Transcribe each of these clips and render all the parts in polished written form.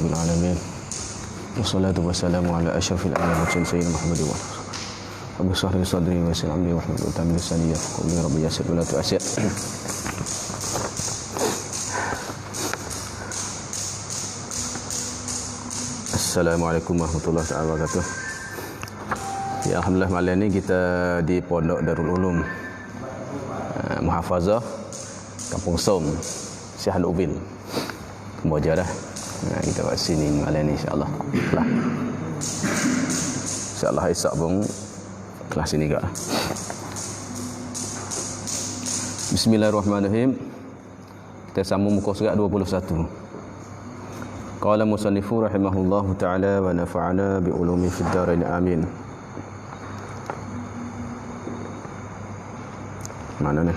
rabbil alamin. Wassalatu wassalamu ala asyrafil anbiya'i wal mursalin sayyidina Muhammadin wa Rabbi shrah li sadri wa yassir amri wahlul 'uqdatam min lisani yafqahu qawli. Rabbi yassir wa la tu'assir. Assalamualaikum warahmatullahi wabarakatuh. Ya, alhamdulillah malam ni kita di Pondok Darul Ulum Muhafazah Kampung Som, Syah Al-Ubin. Kemboja dah. Kita kat sini malam ni insya-Allah. Lah. Insya-Allah esok pun kelas sini juga. Bismillahirrahmanirrahim. Kita sambung muka surat 21. Qala musannifu rahimahullahu ta'ala wa nafa'ana bi ulumi fid dharain amin. Mana ni?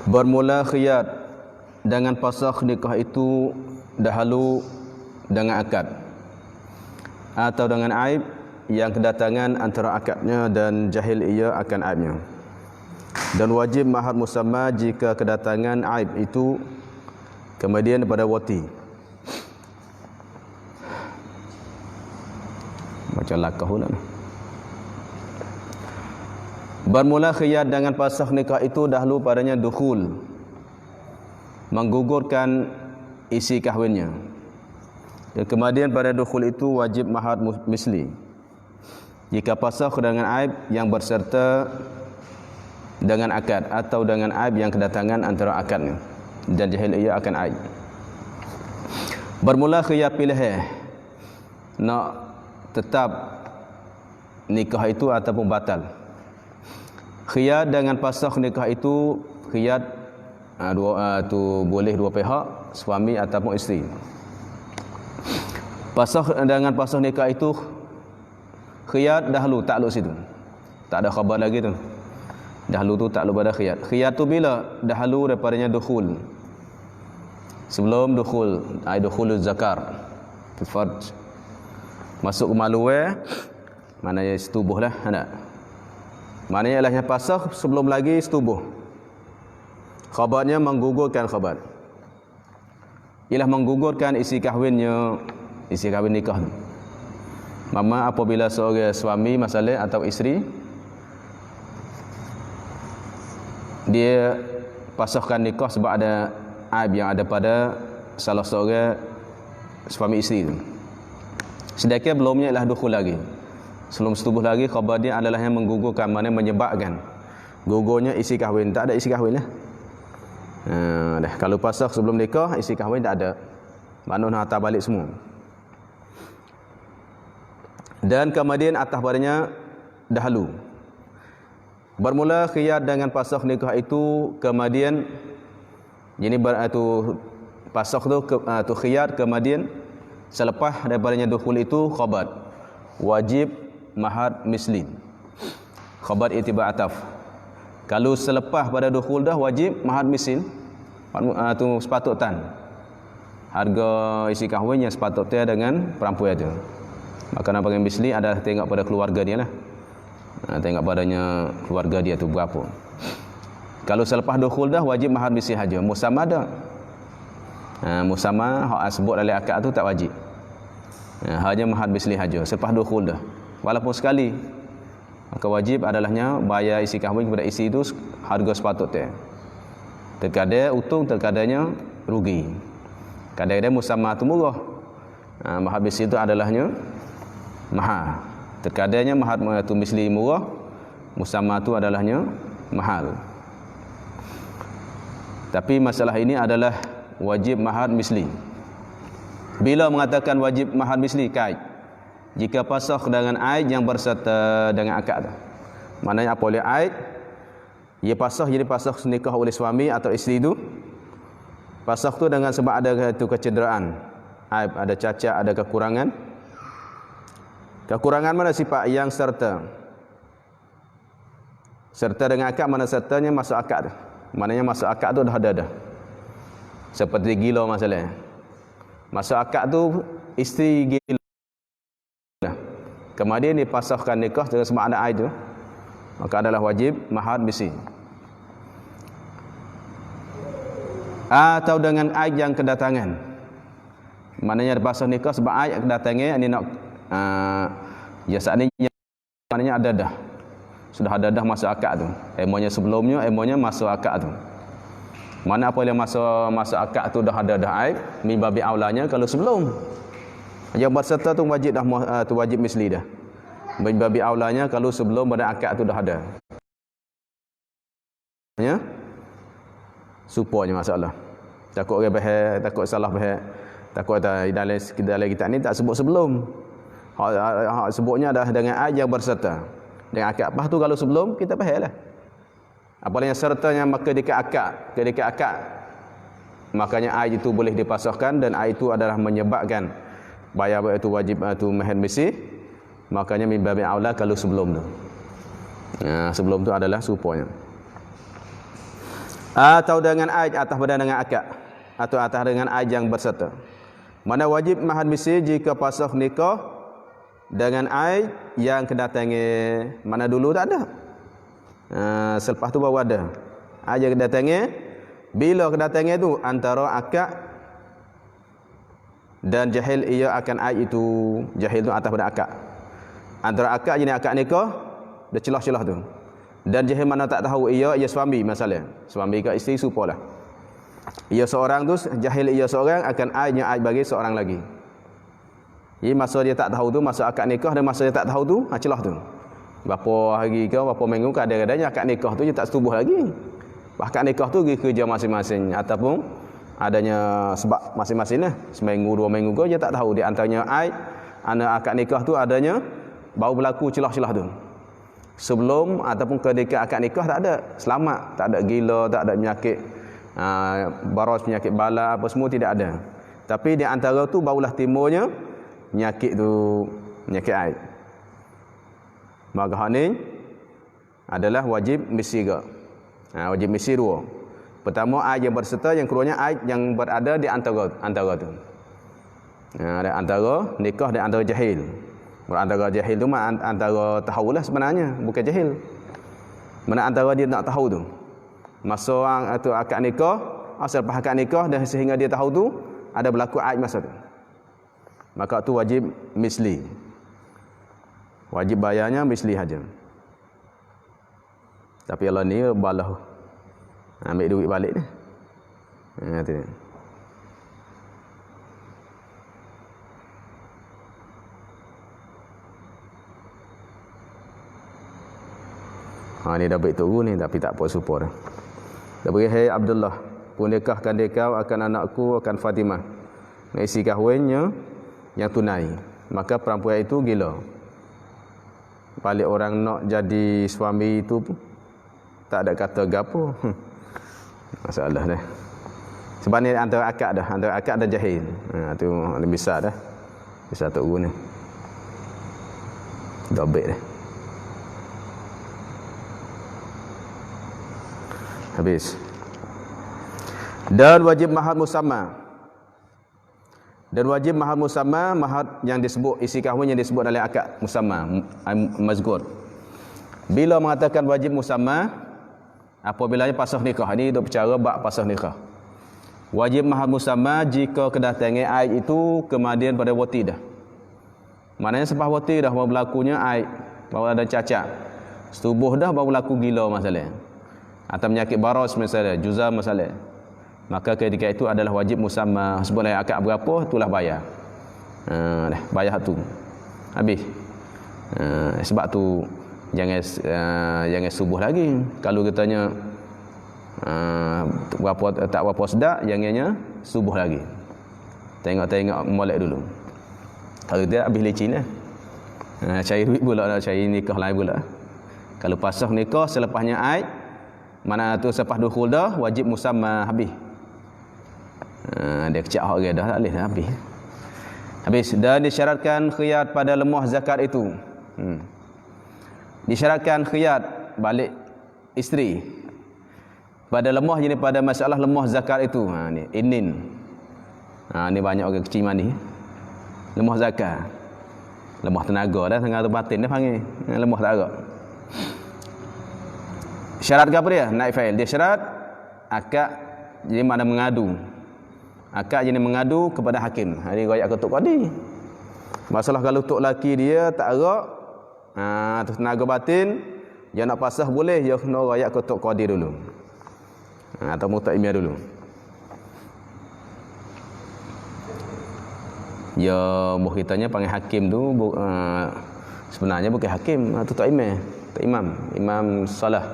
Bermula khiyat dengan pasakh nikah itu dahulu dengan akad atau dengan aib yang kedatangan antara akadnya dan jahil ia akan aibnya. Dan wajib mahar musamma jika kedatangan aib itu kemudian pada wati. Macam lakah pula ni. Bermula khiyat dengan pasakh nikah itu dahulu padanya dukhul, menggugurkan isi kahwinnya. Dan kemudian pada dukhul itu wajib mahar misli. Jika pasakh dengan aib yang berserta dengan akad atau dengan aib yang kedatangan antara akadnya dan jahil ia akan aib. Bermula khiyat pilih nak tetap nikah itu ataupun batal. Khiyat dengan pasakh nikah itu khiyat boleh dua pihak, suami ataupun isteri. Pasakh dengan pasakh nikah itu khiyat dahulu takluk situ. Tak ada khabar lagi tu. Dahulu tu takluk pada khiyat. Khiyat tu bila? Dahulu daripadanya dukhul. Sebelum dukhul, dukhuluz zakar. Farj. Masuk ke maluwe, maknanya setubuh lah, tak? Maknanya ialah yang pasakh sebelum lagi setubuh. Khabarnya menggugurkan khabar. Ialah menggugurkan isi kahwinnya, isi kahwin nikah. Mama apabila seorang suami masalah atau isteri dia pasakhkan nikah sebab ada aib yang ada pada salah seorang suami isteri itu. Sedangkan belumnya ialah dukhul lagi. Sebelum setubuh lagi, khabar dia adalah yang menggugurkan, mana menyebabkan gugurnya isi kahwin. Tak ada isi kahwin lah. Dah. Kalau pasakh sebelum nikah, isi kahwin tak ada. Maknanya nak hantar balik semua. Dan kemudian atas padanya dahulu. Bermula khiyat dengan pasakh nikah itu kemudian jadi pasakh tu khiyat kemudian selepas daripadanya dukhul itu khabar wajib mahar misli. Khabar itibar ataf. Kalau selepas pada dukhul dah wajib mahar misli. Tu sepatutnya harga isi kahwin yang sepatutnya dengan perempuan itu. Maka nak panggil misli adalah tengok pada keluarga dia lah. Tengok padanya keluarga dia tu berapa. Kalau selepas dukhul dah wajib mahar misli saja. Musamma dah. Musamma hak sebut dalam akad tu tak wajib. Hanya mahar misli saja selepas dukhul dah. Walaupun sekali, maka wajib adalahnya bayar isi kahwin kepada isteri itu harga sepatutnya. Terkadang untung, terkadangnya rugi. Kadang-kadang musamma tu murah. Mahar misli itu adalahnya mahal. Terkadangnya mahar tu misli murah, musamma tu adalahnya mahal. Tapi masalah ini adalah wajib mahar misli. Bila mengatakan wajib mahar misli, kait jika pasakh dengan aid yang berserta dengan akad. Maknanya apa oleh aid? Ia pasakh jadi pasakh nikah oleh suami atau isteri itu. Pasakh tu dengan sebab ada itu kecederaan, aib, ada cacat, ada kekurangan. Kekurangan mana sifat yang serta? Serta dengan akad mana sertanya masuk akad tu. Maknanya masuk akad tu dah ada dah. Seperti gila masalah. Masuk akad tu isteri gila. Kemudian dipasahkan nikah dengan sebab ada aid tu, maka adalah wajib mahar misli. atau dengan aid yang kedatangan. Maknanya pasal nikah sebab aid kedatangan ini nak ya saat ini maknanya ada dah. Sudah ada dah masuk akad tu. Emonya sebelumnya, emonya masuk akad tu. Mana apa yang masuk akad tu dah ada dah aib, min babi aulanya kalau sebelum. Yang berserta tu wajib dah tu wajib misli dah. Min babi aulanya kalau sebelum pada akad tu dah ada. Ya. Supaya masalah. Takut orang bahas, takut salah bahas. Takut dalam kitab ni tak sebut sebelum. Hak sebutnya dah dengan aid yang berserta. Dengan akad. Lepas tu kalau sebelum kita bahas lah. Apabila yang sertanya maka dekat akad. Makanya aid itu boleh dipasahkan dan aid itu adalah menyebabkan bayar itu wajib itu mahar misi. Makanya min babi aula kalau sebelum tu. Sebelum tu adalah supaya. Atau dengan aid atas badan dengan akad atau atas dengan aid yang berserta. Mana wajib mahar misi jika pasah nikah dengan aid yang kedatangan. Mana dulu tak ada. Selepas tu baru ada. Aid yang kedatangan. Bila kedatangan tu antara akad dan jahil ia akan aid itu. Jahil tu atas pada akad. Antara akad jenis akad nikah dia celah-celah tu. Dan jahil mana tak tahu ia suami masalah. Suami ke isteri supalah. Ia seorang tu jahil ia seorang akan aidnya aid bagi seorang lagi. Jadi masa dia tak tahu tu masa akad nikah dan masa dia tak tahu tu celah tu. Berapa hari ke berapa minggu ke kadang-kadang akad nikah tu dia tak setubuh lagi. Akad nikah tu pergi kerja masing-masing ataupun adanya sebab masing-masing lah. Seminggu 2 minggu ke dia tak tahu di antaranya aid anak akad nikah tu adanya baru berlaku celah-celah tu. Sebelum ataupun ketika akad nikah tak ada, selamat, tak ada gila, tak ada penyakit baros, penyakit bala apa semua tidak ada. Tapi di antara tu barulah timbulnya penyakit tu, penyakit aid. Maka hal ni adalah wajib misi ke. Wajib misi dua. Pertama aid yang berserta, yang keduanya aid yang berada di antara tu. Ada antara nikah dan antara jahil. Antara jahil tu antara tahulah sebenarnya, bukan jahil. Mana antara dia nak tahu tu. Masa orang tu akad nikah, selepas akad nikah dan sehingga dia tahu tu ada berlaku aid masa tu. Maka tu wajib misli. Wajib bayarnya misli saja. Tapi Allah ni balah. Ambil duit balik ni. Tu. Ni dah baik tunggu ni tapi tak apa support. Dia bagi hai Abdullah, pun nikahkan kau akan anakku akan Fatimah. Nak isi kahwinnya yang tunai. Maka perempuan itu gila. Balik orang nak jadi suami itu tak ada kata gapo. Masalah dah. Sebab ni antara akad dah, antara akad dan jahil. Tu lebih besar dah. Besar tunggu ni. Dah baik dah. Habis. Dan wajib mahar musamma. Dan wajib mahar musamma, mahar yang disebut isi kahwin yang disebut dalam akad musamma mazkur. Bila mengatakan wajib musamma, apabila pasah nikah, ini duk bicara bab pasah nikah. Wajib mahar musamma jika kedatangan aid itu kemudian pada wati dah. Maknanya selepas wati dah baru berlakunya aid, baru ada cacat. Setubuh dah baru berlaku gila masalah. Atau penyakit baros misalnya, juzam masalah. Maka ketika itu adalah wajib musamma. Sebutlah akad berapa, itulah bayar. Dah bayar tu. Habis. Sebab tu jangan subuh lagi. Kalau katanya tak berapa sedap, jangannya subuh lagi. Tengok molek dulu. Kalau dia habis licin lah. Cari duit pula nak cari nikah lain pula. Kalau pasah nikah selepasnya aid, mana tu selepas dukhul dah wajib musamma habis. Dia kecak orang dah tak boleh dah habis. Habis dan disyaratkan khiyat pada lemah zakat itu. Disyaratkan khiyat balik isteri pada lemah jenis pada masalah lemah zakat itu. Ni inin. Ni banyak orang kecil mani. Lemah zakat. Lemah tenaga dah, tenaga batin dah panggil. Lemah tak agak. Syarat ke apa dia? Naik fa'il. Dia syarat akad jadi mana mengadu. Akad jadi mengadu kepada hakim. Ini royak ketuk qadi. Masalah kalau tok laki dia tak arak, tenaga batin, dia nak pasah boleh, dia kena royak ketuk qadi dulu. Atau mutaimiyah dulu. Ya, buh kitanya panggil hakim tu sebenarnya bukan hakim, tu tak imam salah.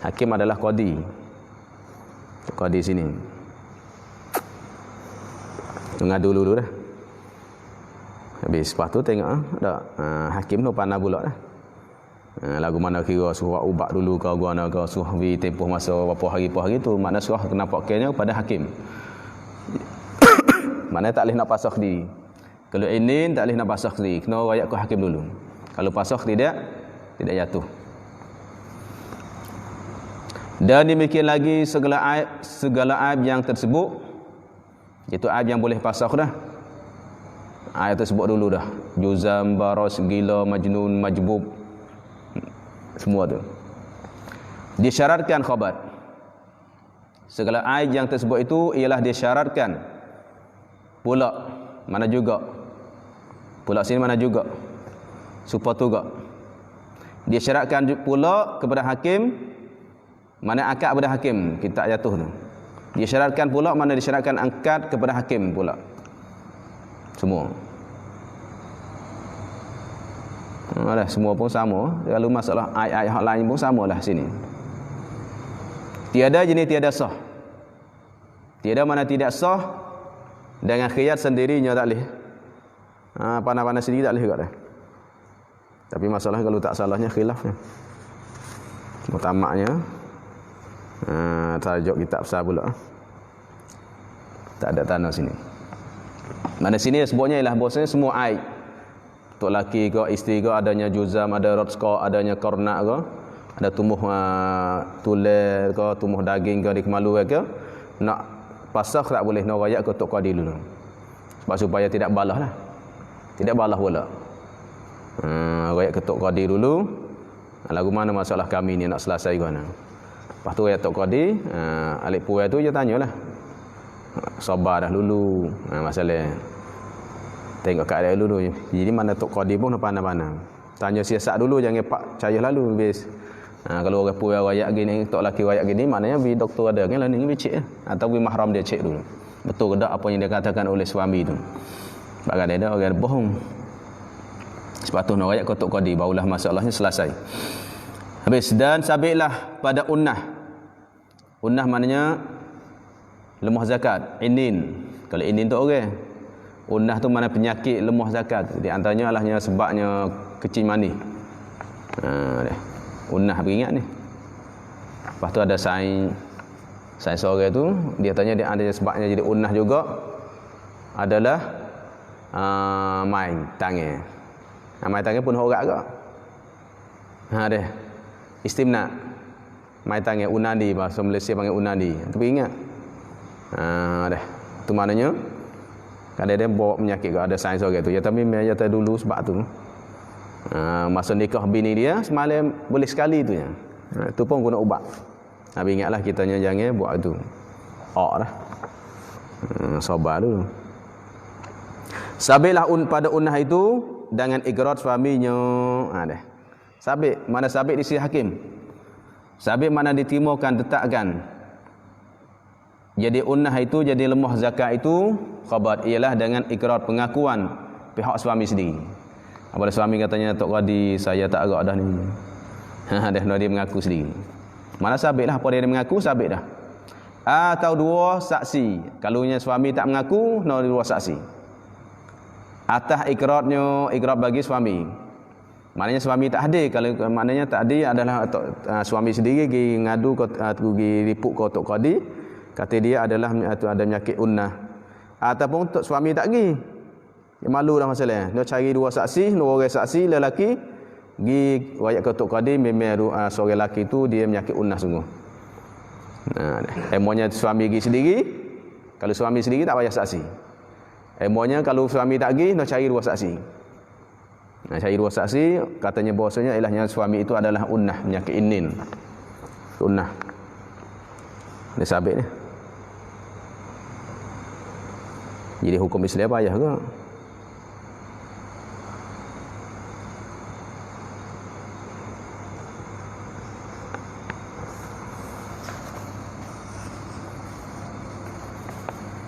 Hakim adalah qadi. Qadi sini. Ngadu dulu dah. Habis lepas tu tengok dak hakim tu pandai pula dah. Lagu mana kira suruh ubat dulu ke guna ke suruh vi tempoh masa berapa hari tu, makna suruh kena pakainya pada hakim. Mana tak boleh nak pasakh diri. Kalau ini tak boleh nak pasakh diri, kena rakyat ke hakim dulu. Kalau pasakh tidak jatuh. Dan demikian lagi segala aib yang tersebut, itu aib yang boleh pasakh dah. Ayat tersebut dulu dah. Juzam, baros, gila, majnun, majbub. Semua tu. Disyaratkan khabar. Segala aib yang tersebut itu ialah disyaratkan. Pula mana juga. Pula sini mana juga. Supaya tu juga. Disyaratkan pula kepada hakim. Mana akad kepada hakim. Kita jatuh tu. Disyaratkan pula mana disyaratkan akad kepada hakim pula. Semua. Semua pun sama. Kalau masalah ayat-ayat hak lain pun samalah sini. Tiada jenis tiada sah. Tiada mana tidak sah dengan khiyat sendirinya tak boleh. Pandai-pandai sendiri tak boleh juga dah. Tapi masalah kalau tak salahnya khilafnya. Mutamaknya tajuk kitab besar pula. Tak ada tanah sini. Mana sini sebutnya ialah bahasanya semua aib. Tok laki ke isteri ke adanya juzam, ada rotsko, adanya kornak ke, ada tumbuh tular ke, tumbuh daging ke di kemalu ke, nak pasakh tak boleh, nak rayak ke tok qadi dulu. Sebab supaya tidak balah lah. Tidak balah pula. Rayak ke tok qadi dulu. Lagu mana masalah kami ni nak selesai ke mana. Lepas tu rayak tok qadi, alik puai tu je tanyalah. Sabar dah dulu. Masalah tengok keadaan dulu. Jadi mana tok qadi pun pandai-pandai. Tanya siasat dulu, jangan pak percaya lalu habis. Kalau orang puai rayak gini, tok laki rayak gini, maknanya bi doktor ada kan lah ni cek atau bi mahram dia cek dulu. Betul ke tak apa yang dia katakan oleh suami tu. Sebab ada orang bohong. Sebab tu nak rayak ke tok qadi barulah masalahnya selesai. Habis dan sabitlah pada unnah. Unnah maknanya lemah zakat, inin. Kalau inin tu orang. Unnah tu mana penyakit lemah zakat. Di antaranya alahnya sebabnya kecil mani. Unnah beringat ni. Lepas tu ada sains seorang tu, dia tanya dia ada sebabnya jadi unnah juga adalah main tangan. Main tangan pun horak ke? Deh. Istimna. Main tangan unandi, bahasa Malaysia panggil unandi. Tapi ingat. Deh. Tu maknanya kadang-kadang bawa penyakit ke, ada sains orang tu. Ya tapi dia dulu sebab tu. Masa nikah bini dia semalam boleh sekali tu ya. Tu pun guna ubat. Tapi ingatlah kitanya jangan buat tu. Dah. Sabar dulu. Sabitlah pada unnah itu dengan ikrar suaminya. Dah. Sabit, mana sabit di sisi hakim? Sabit mana ditimukan, letakkan. Jadi unnah itu, jadi lemah zakat itu khabar ialah dengan ikrar pengakuan pihak suami sendiri. Apabila suami katanya tok qadi saya tak agak dah ni. Dia mengaku sendiri. Mana sabitlah apa dia mengaku sabit dah. Atau dua saksi. Kalaunya suami tak mengaku, dua saksi. Atas ikrarnya, ikrar bagi suami. Maknanya suami tak hadir. Kalau maknanya tak hadir adalah suami sendiri pergi ngadu pergi riput ke tok qadi. Kata dia adalah ada penyakit unnah. Ataupun untuk suami tak pergi. Dia malu dah masalah. Dia cari dua saksi, dua orang saksi lelaki pergi rakyat ke tok qadi memang seorang lelaki tu dia penyakit unnah sungguh. Emonya suami pergi sendiri. Kalau suami sendiri tak payah saksi. Emonya kalau suami tak pergi, dia cari dua saksi. Cari dua saksi, katanya bahasanya ilahnya suami itu adalah unnah, penyakit inin. Unnah. Dia sabit ni. Jadi hukum Islam payah ke?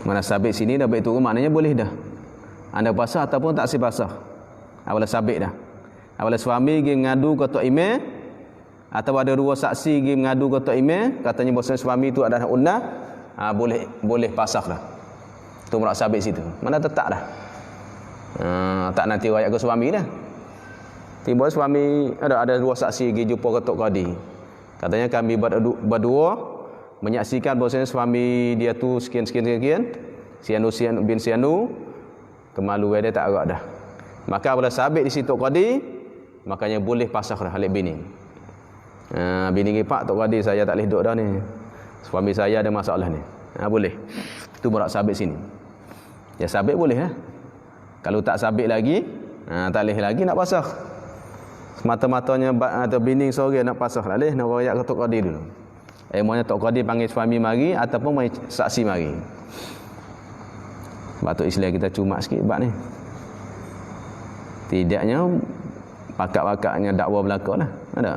Mana sabit sini dah baik turun, maknanya boleh dah. Anda basah ataupun tak si basah. Awal sabit dah. Awal suami pergi mengadu ke tok imam, atau ada dua saksi pergi mengadu ke tok imam, katanya bahawasanya suami itu adalah unnah, boleh pasah dah. Tu merak sabit situ. Mana tetap dah. Tak nanti rakyat ke suami dah. Tiba suami ada dua saksi pergi jumpa ke tok qadi. Katanya kami berdua menyaksikan bahawasanya suami dia tu sekian Sianu bin Sianu, kemaluan dia tak agak dah. Maka bila sabit di situ qadi, makanya boleh pasah dah halik bini. Bini ngipak tok qadi, saya tak boleh duduk dah ni. Suami saya ada masalah ni. Boleh. Itu berak sabit sini. Ya sabit boleh lah. Kalau tak sabit lagi, tak boleh lagi nak pasah. Semata-matanya atau bini sore nak pasah lah, nak rakyat ke tok qadi dulu. Maunya tok qadi panggil suami mari ataupun mai saksi mari. Sebab tu Islam kita cuma sikit bab ni. Tidaknya pakak-pakaknya dakwah belaka lah. Ada.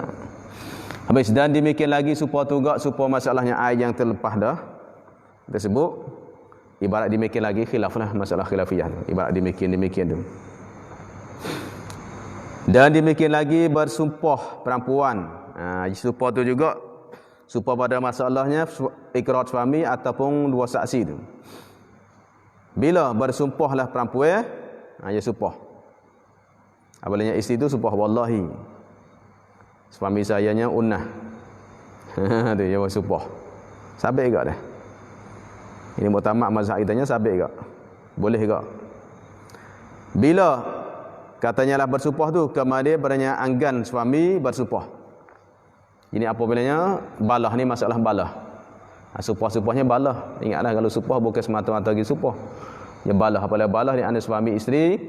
Habis dan demikian lagi supaya masalahnya air yang terlepas dah tersebut, ibarat demikian lagi khilaf lah, masalah khilafiyah tu. Ibarat demikian tu. Dan demikian lagi bersumpah perempuan. Sumpah tu juga sumpah pada masalahnya ikrar suami ataupun dua saksi tu. Bila bersumpahlah perempuan, dia sumpah. Apabila isteri tu sumpah, wallahi suami sayanya unnah. Tu dia bersumpah. Sabit juga dah. Ini muktamad mazhab kitanya sabit juga. Boleh juga. Bila katanya lah bersumpah tu, kemudian beranya anggan suami bersumpah. Ini apabila balah ni masalah balah. Sumpah-sumpahnya balah. Ingatlah kalau sumpah bukan semata-mata lagi sumpah. Ya balah. Apabila balah ni ada suami isteri,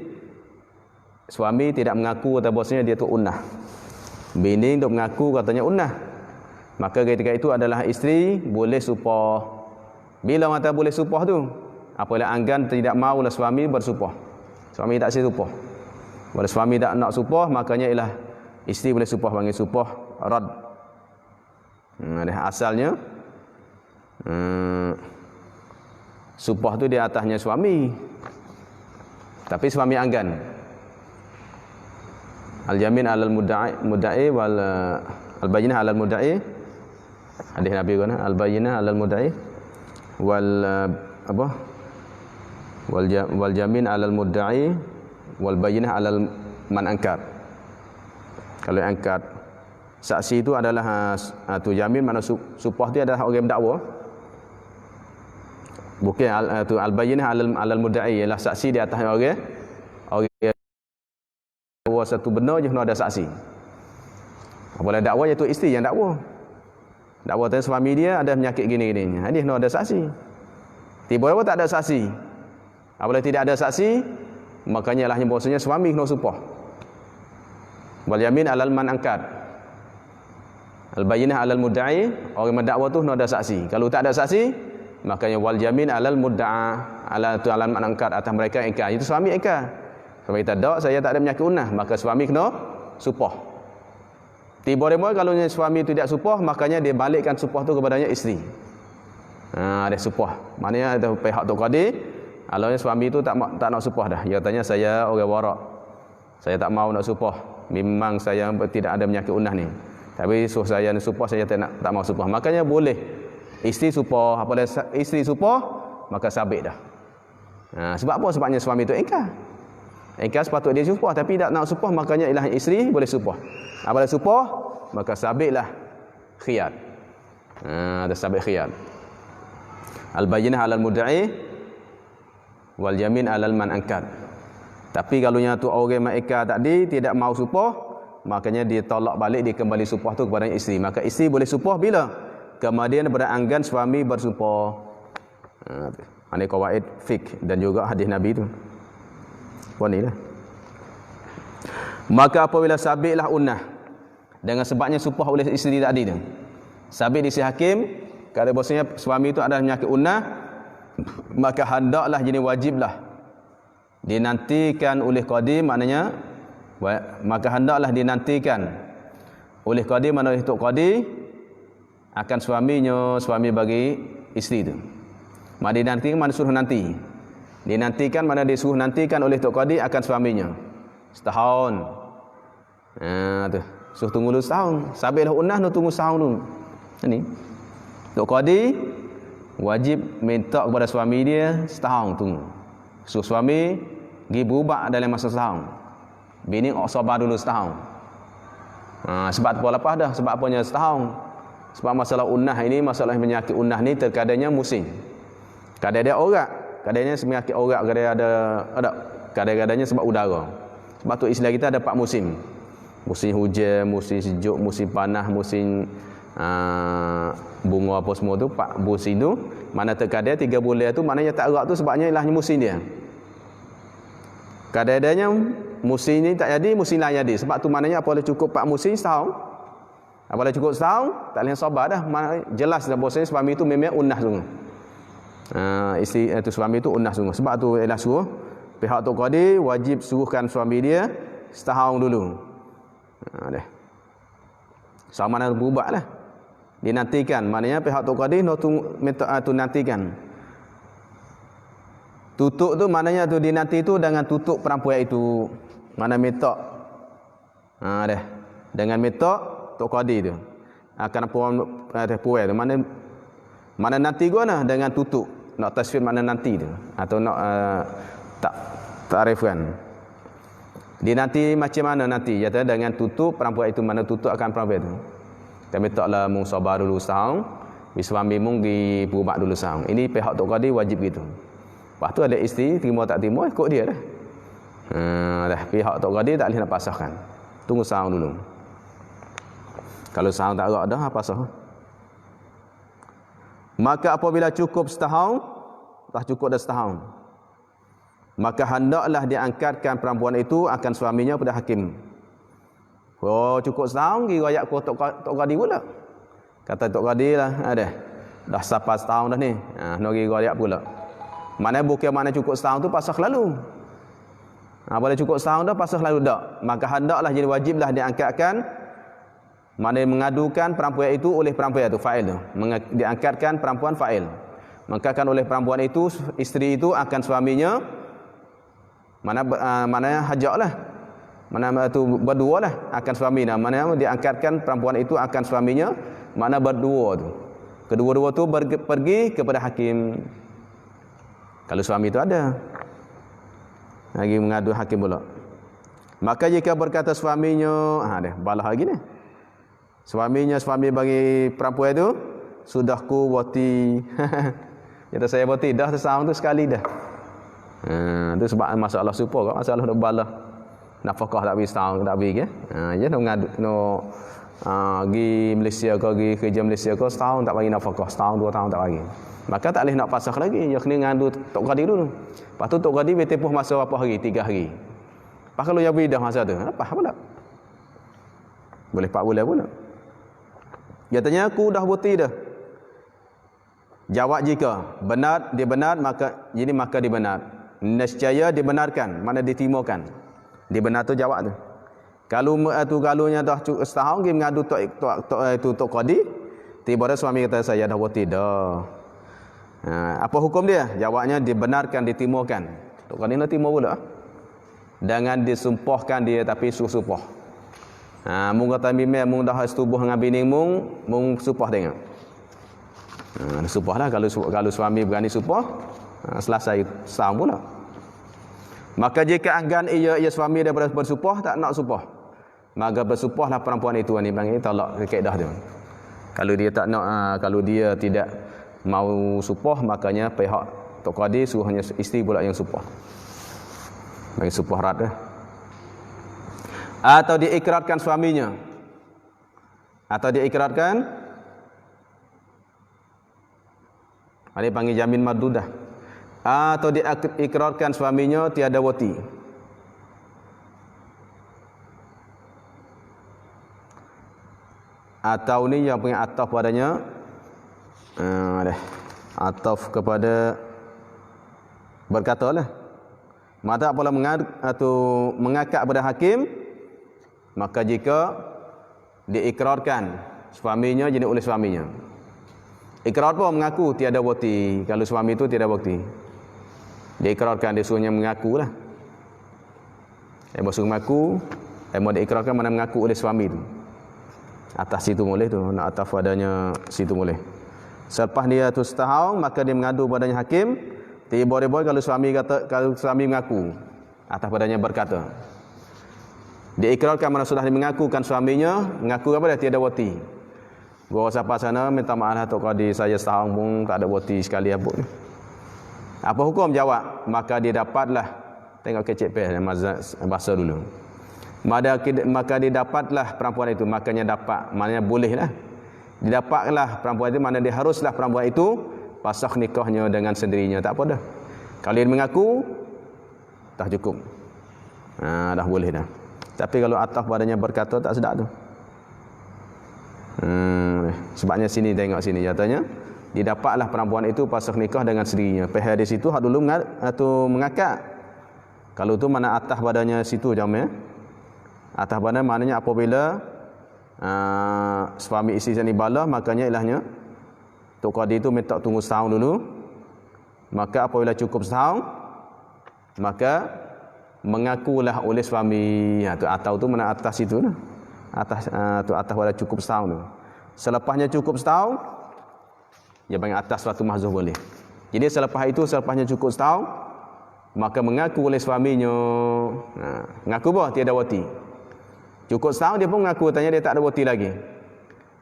suami tidak mengaku kata bahasanya dia tu unnah. Bini untuk mengaku katanya unnah. Maka ketika itu adalah isteri boleh sumpah. Bila mata boleh sumpah tu? Apabila anggan tidak maulah suami bersumpah. Suami tak sih sumpah. Bila suami tak nak sumpah, makanya ialah isteri boleh sumpah, panggil sumpah rad. Asalnya sumpah tu di atasnya suami, tapi suami anggan. Al-yamin alal mudda'i wal al-bayyinah alal mudda'i. Hadis Nabi kan, al-bayyinah alal mudda'i wal wal jamin alal mudda'i wal bayyinah alal man angkar. Kalau angkat saksi itu adalah tu jamin, mana sumpah tu adalah orang mendakwa. Bukan tu al-bayyinah alal mudda'i, ialah saksi di atas orang dakwa satu benda je kena ada saksi. Apabila dakwa iaitu isteri yang dakwa. Dakwa tanya suami dia ada penyakit gini-gini. Dia kena ada saksi. Tiba-tiba tak ada saksi. Apabila tidak ada saksi, makanya lah bahasanya suami kena sumpah. Wal yamin alal man angkat. Al-bayyinah alal mudda'i, orang mendakwa tu kena ada saksi. Kalau tak ada saksi, makanya wal yamin alal mudda'a alal man angkat, atas mereka ingkar. Itu suami ingkar. Kalau kita tak, saya tak ada penyakit unnah, maka suami kena sumpah. Tiba-tiba kalau suami tidak sumpah, makanya dia balikkan sumpah tu kepadanya isteri. Dia sumpah. Maknanya ada pihak tu qadi, kalau suami tu tak nak sumpah dah. Dia katanya saya orang warak. Saya tak mau nak sumpah. Memang saya tidak ada penyakit unnah ni. Tapi suruh saya nak sumpah, saya tak mau sumpah. Makanya boleh isteri sumpah. Apabila isteri sumpah, maka sabit dah. Sebab apa? Sebabnya suami tu ingkar. Ingkar sepatutnya dia sumpah, tapi tak nak sumpah, makanya ialah isteri boleh sumpah. Apabila sumpah, maka sabitlah khiyar. Ada sabit khiyar. Al-bayyinah alal mudda'i wal yamin alal man angkar. Tapi kalau yang tu orang maika tadi tidak mau sumpah, makanya dia tolak balik, dia kembali sumpah tu kepada isteri. Maka isteri boleh sumpah bila kemudian beranggan suami bersumpah. Ini kawaid fiqh dan juga hadis Nabi tu. Wanilah. Maka apabila sabitlah unnah dengan sebabnya sumpah oleh isteri tadi tu, sabit di si hakim kalau bahasanya suami itu ada penyakit unnah, maka hendaklah jadi wajiblah dinantikan oleh qadi, maknanya maka hendaklah dinantikan oleh qadi, mana oleh tok qadi akan suami bagi isteri itu. Mana dinantikan, mana suruh nanti. Dinantikan, mana disuruh nantikan oleh tok qadi akan suaminya setahun. Tu suruh tunggu dulu setahun. Sabitlah unah nak tunggu setahun dulu. Ini tok qadi wajib minta kepada suami dia setahun tunggu. Suruh suami pergi berubah dalam masa setahun. Bini sabar dulu setahun. Sebab apa lepas dah? Sebab apanya setahun? Sebab masalah unah ini, masalah penyakit unah ni terkadangnya musim. Kadang ada orak, kadangnya penyakit orak, kadang-kadangnya sebab udara. Sebab tu Islam kita ada 4 musim. Musim hujan, musim sejuk, musim panas, musim bunga apa semua tu, 4 musim tu. Mana terkadang 3 bulan tu maknanya tak erat tu sebabnya ialah musim dia. Kadang-kadangnya musim ni tak jadi, musim lain jadi. Sebab tu maknanya apabila cukup 4 musim setahun, apabila cukup setahun, tak boleh sabar dah. Jelas dah bahawasanya suami tu memang unah sungguh. Isteri itu suami tu unah sungguh. Sebab tu ialah suruh pihak tok qadi wajib suruhkan suami dia setahun dulu. Dah. Sama nak berubah lah. Dinantikan, maknanya pihak tok qadi nak minta tu nantikan. Tutup tu maknanya tu dinanti tu dengan tutup perempuan itu. Mana minta. Dah. Dengan minta tok qadi tu. Akan puan tu mana nanti gua nah dengan tutup. Nak tasfir mana nanti tu atau nak tak tarifkan. Dinanti macam mana nanti? Kata dengan tutup perempuan itu, mana tutup akan perempuan itu. Kita mintalah mung sabar dulu setahun, suami mung pergi berubat dulu setahun. Ini pihak tok qadi wajib gitu. Lepas tu ada isteri terima tak terima ikut dia dah. Dah pihak tok qadi tak boleh nak pasahkan. Tunggu setahun dulu. Kalau setahun tak agak dah pasah. Maka apabila cukup setahun, dah cukup dah setahun, maka hendaklah diangkatkan perempuan itu akan suaminya pada hakim. Oh cukup setahun, pergi rakyat ke tok qadi pula. Kata tok qadi lah, dah sampai setahun dah ni. Nak pergi rakyat pula. Mana bukan mana cukup setahun tu pasal lalu. Bila cukup setahun dah pasal lalu dak. Maka hendaklah jadi wajiblah diangkatkan, mana mengadukan perempuan itu oleh perempuan itu, fa'il tu. Diangkatkan perempuan fa'il. Mengangkatkan oleh perempuan itu, isteri itu akan suaminya. Mana hajaklah. Mana tu berdua lah akan suaminya. Mana diangkatkan perempuan itu akan suaminya, mana berdua tu. Kedua-dua tu pergi kepada hakim. Kalau suami itu ada. Lagi mengadu hakim pula. Maka jika berkata suaminya, balah lagi ni. Suami bagi perempuan itu, sudah ku wati. Kata saya wati dah setahun tu sekali dah. Itu sebab masalah supaya masalah nak balah. Nafkah tak habis setahun tak habis ke? Ya nak ngadu pergi Malaysia ke, pergi kerja Malaysia ke, setahun tak bagi nafkah, setahun 2 tahun tak bagi. Maka tak boleh nak pasah lagi, dia kena ngadu tok qadi dulu. Lepas tu tok qadi bertempuh masa berapa hari? 3 hari. Lepas kalau yang beri dah masa tu, apa pula? Boleh 4 bulan pula. Katanya aku dah bukti dah. Jawab jika benar, dia benar, maka dibenar. Nescaya dibenarkan, mana ditimukan. Dibenar tu jawab tu. Kalau galunya dah setahun pergi mengadu tok qadi, tiba-tiba suami kata saya dah bukti dah. Apa hukum dia? Jawabnya dibenarkan, ditimukan. Tok qadi nak timu pula. Jangan disumpahkan dia tapi sumpah. Mung kata bimbing mung dah setubuh dengan bini mung supah tengok. Supahlah kalau suami berani supah, selesai setahun pula. Maka jika enggan ia suami daripada bersupah tak nak supah, maka bersupahlah perempuan itu, ni panggil talak kaedah dia. Kalau dia tak nak, kalau dia tidak mau supah, makanya pihak tok qadi suruh hanya isteri pula yang supah. Bagi supah rad dah. Atau diikrarkan suaminya, atau diikrarkan, ada panggil jamin mardudah, atau diikrarkan suaminya tiada wati. Atau ni yang punya ataf padanya, ataf kepada berkatalah. Maka apabila mengakad kepada hakim, maka jika diikrarkan suaminya jadi oleh suaminya. Ikrar pun mengaku tiada bukti. Kalau suami itu tiada bukti, diikrarkan, dia suruhnya mengakulah. Suruh mengaku, mau diikrarkan mana mengaku oleh suami itu. Atas situ boleh tu, nak atas padanya situ boleh. Selepas dia tu setahun, maka dia mengadu padanya hakim. Tiba-tiba kalau suami mengaku, atas padanya berkata, diikrarkan mana sudah mengakukan suaminya, mengaku apa dia tiada bukti. Gua siapa sana minta maaf lah Tok Qadi, saya setahun pun tak ada bukti sekali apa ni. Apa hukum? Jawab, maka dia dapatlah, tengok kecik peh bahasa dulu. Maka dia dapatlah perempuan itu, makanya dapat, maknanya bolehlah. Didapatlah perempuan itu, mana dia haruslah perempuan itu pasakh nikahnya dengan sendirinya, tak apa dah. Kalau dia mengaku tak cukup. Dah boleh dah. Tapi kalau atas badannya berkata tak sedap tu. Sebabnya sini tengok sini katanya didapatlah perempuan itu pasakh nikah dengan sendirinya. Pihak di situ hak dulu mengakad. Kalau tu mana atas badannya situ jam ya. Atas badan maknanya apabila suami isteri ni balah, makanya ilahnya Tok Qadi itu minta tunggu setahun dulu. Maka apabila cukup setahun, maka mengakulah oleh suami. Tu atau tu mana atas itu lah. Atas pada cukup setahun tu. Selepasnya cukup setahun, dia panggil atas suatu mahzuh boleh. Jadi selepasnya cukup setahun, maka mengaku oleh suaminya. Mengaku bah tiada bukti. Cukup setahun dia pun mengaku, tanya dia tak ada bukti lagi.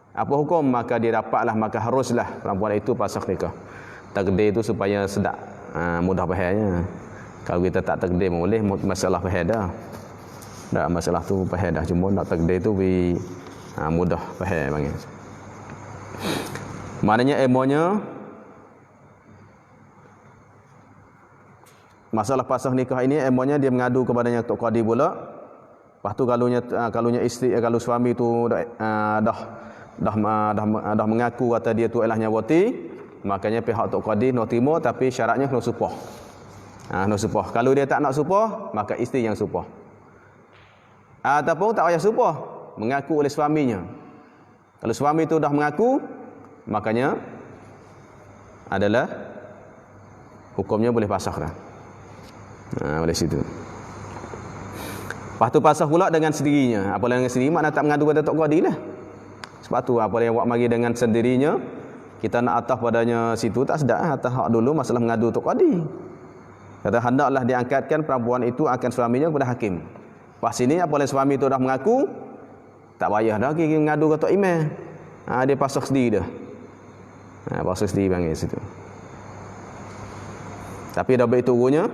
Apa hukum? Maka dia dapatlah, maka haruslah perempuan itu pasakh nikah. Takdir itu supaya sedap, mudah fahamnya. Kalau kita tak takdir boleh, masalah faham dah. Tak masalah tu faham dah, cuma nak takdir tu mudah faham panggil. Maknanya emonya masalah pasakh nikah ini, emonya dia mengadu kepadanya Tok Qadi pula. Lepas tu kalunya isteri, kalau suami tu dah mengaku kata dia tu ilahnya bukti, makanya pihak Tok Qadi nak terima, tapi syaratnya kena supah. Nak supah. Kalau dia tak nak supah, maka isteri yang supah. Ataupun tak payah supah, mengaku oleh suaminya. Kalau suami itu dah mengaku, makanya adalah hukumnya boleh pasakh dah. Boleh situ. Lepas tu pasakh pula dengan sendirinya. Apa dengan sendiri, makna tak mengadu pada Tok Qadi lah. Sebab tu apa yang buat mari dengan sendirinya, kita nak atas padanya situ tak sedap. Atas hak dulu masalah mengadu Tok Qadi. Kata hendaklah diangkatkan perempuan itu akan suaminya kepada hakim. Pas sini apabila suami itu dah mengaku, tak payah dah pergi mengadu ke Tok Imam. Dia pasakh sendiri dah. Pasakh sendiri panggil situ. Tapi dah baik turunnya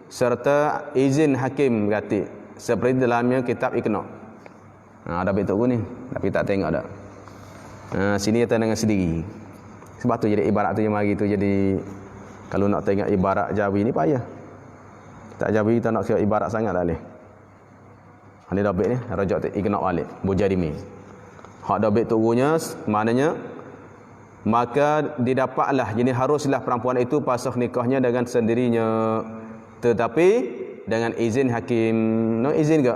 serta izin hakim berarti seperti dalamnya kitab Iqna. Ada baik turun ni, tapi tak tengok dak. Sini kita dengan sendiri. Sebab tu jadi ibarat tu yang mari tu jadi, kalau nak tengok ibarat Jawi ni payah. Tak Jawi kita nak kira ibarat sangat tak boleh. Ini dah baik ni, rajak Iqna balik, Bujarimi. Hak dah baik turunnya maknanya maka didapatlah, jadi haruslah perempuan itu pasakh nikahnya dengan sendirinya, tetapi dengan izin hakim. No izin ke?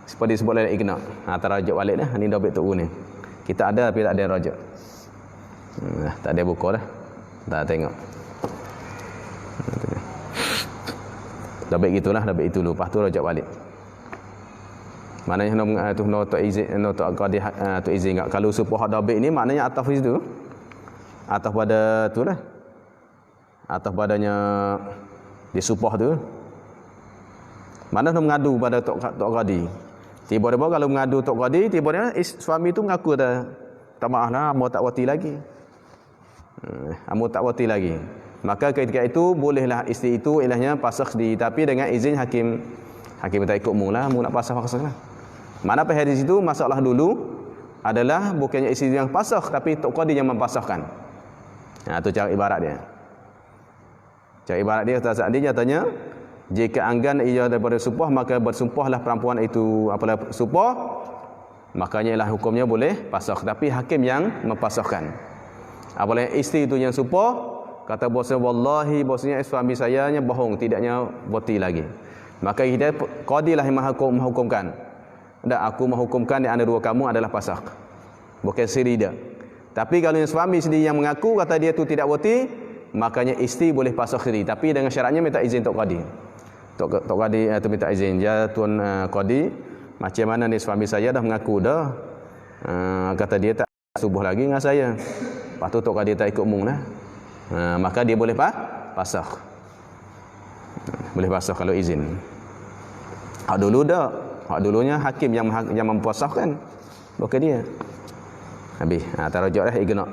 Seperti disebut oleh Iqna. Terajak balik dah. Ini dah baik turun ni. Kita ada tapi tak ada rajak. Tak ada buku dah. Tak tengok. Dah baik gitulah, dah baik itu dulu. Lepas tu rajak balik. Maknanya no tu izin, no tu Qadi tu izin enggak. Kalau supah dah baik ni maknanya atas itu. Atas pada tu lah. Atas badannya disupah tu. Mana nak mengadu pada Tok Qadi. Tiba-tiba kalau mengadu Tok Qadi, tiba-tiba suami tu mengaku tak maaf lah, amo tak wati lagi. Amo tak wati lagi. Maka ketika itu bolehlah isteri itu ilahnya pasakh sendiri, tapi dengan izin hakim. Hakim tak ikut mu lah, mu nak pasakh lah. Mana pada di situ masalah dulu adalah bukannya isteri yang pasakh, tapi Tok Qadi yang mempasahkan. Tu cara ibarat dia. Cara ibarat dia kata dia nyatanya, jika anggan ia daripada supah, maka bersumpahlah perempuan itu. Apabila supah, makanya ialah hukumnya boleh pasakh, tapi hakim yang mempasahkan. Apabila isteri itu yang supah, kata bosnya wallahi bosnya suami saya nya bohong, tidaknya wati lagi. Maka kita qadi lah yang menghukumkan. Tidak, aku menghukumkan di antara dua kamu adalah fasakh. Bukan siri dia. Tapi kalau yang suami sendiri yang mengaku kata dia tu tidak wati, makanya isteri boleh fasakh sendiri, tapi dengan syaratnya minta izin tok qadi. Tok qadi atau minta izin, ya tuan qadi, macam mana ni suami saya dah mengaku dah. Kata dia tak subuh lagi dengan saya. Lepas tu tok qadi tak ikut mung lah. Maka dia boleh fasakh. Boleh fasakh kalau izin. Hak dulu dah. Hak dulunya hakim yang memfasahkan. Bukan dia. Habis. Tarajuk dah igna.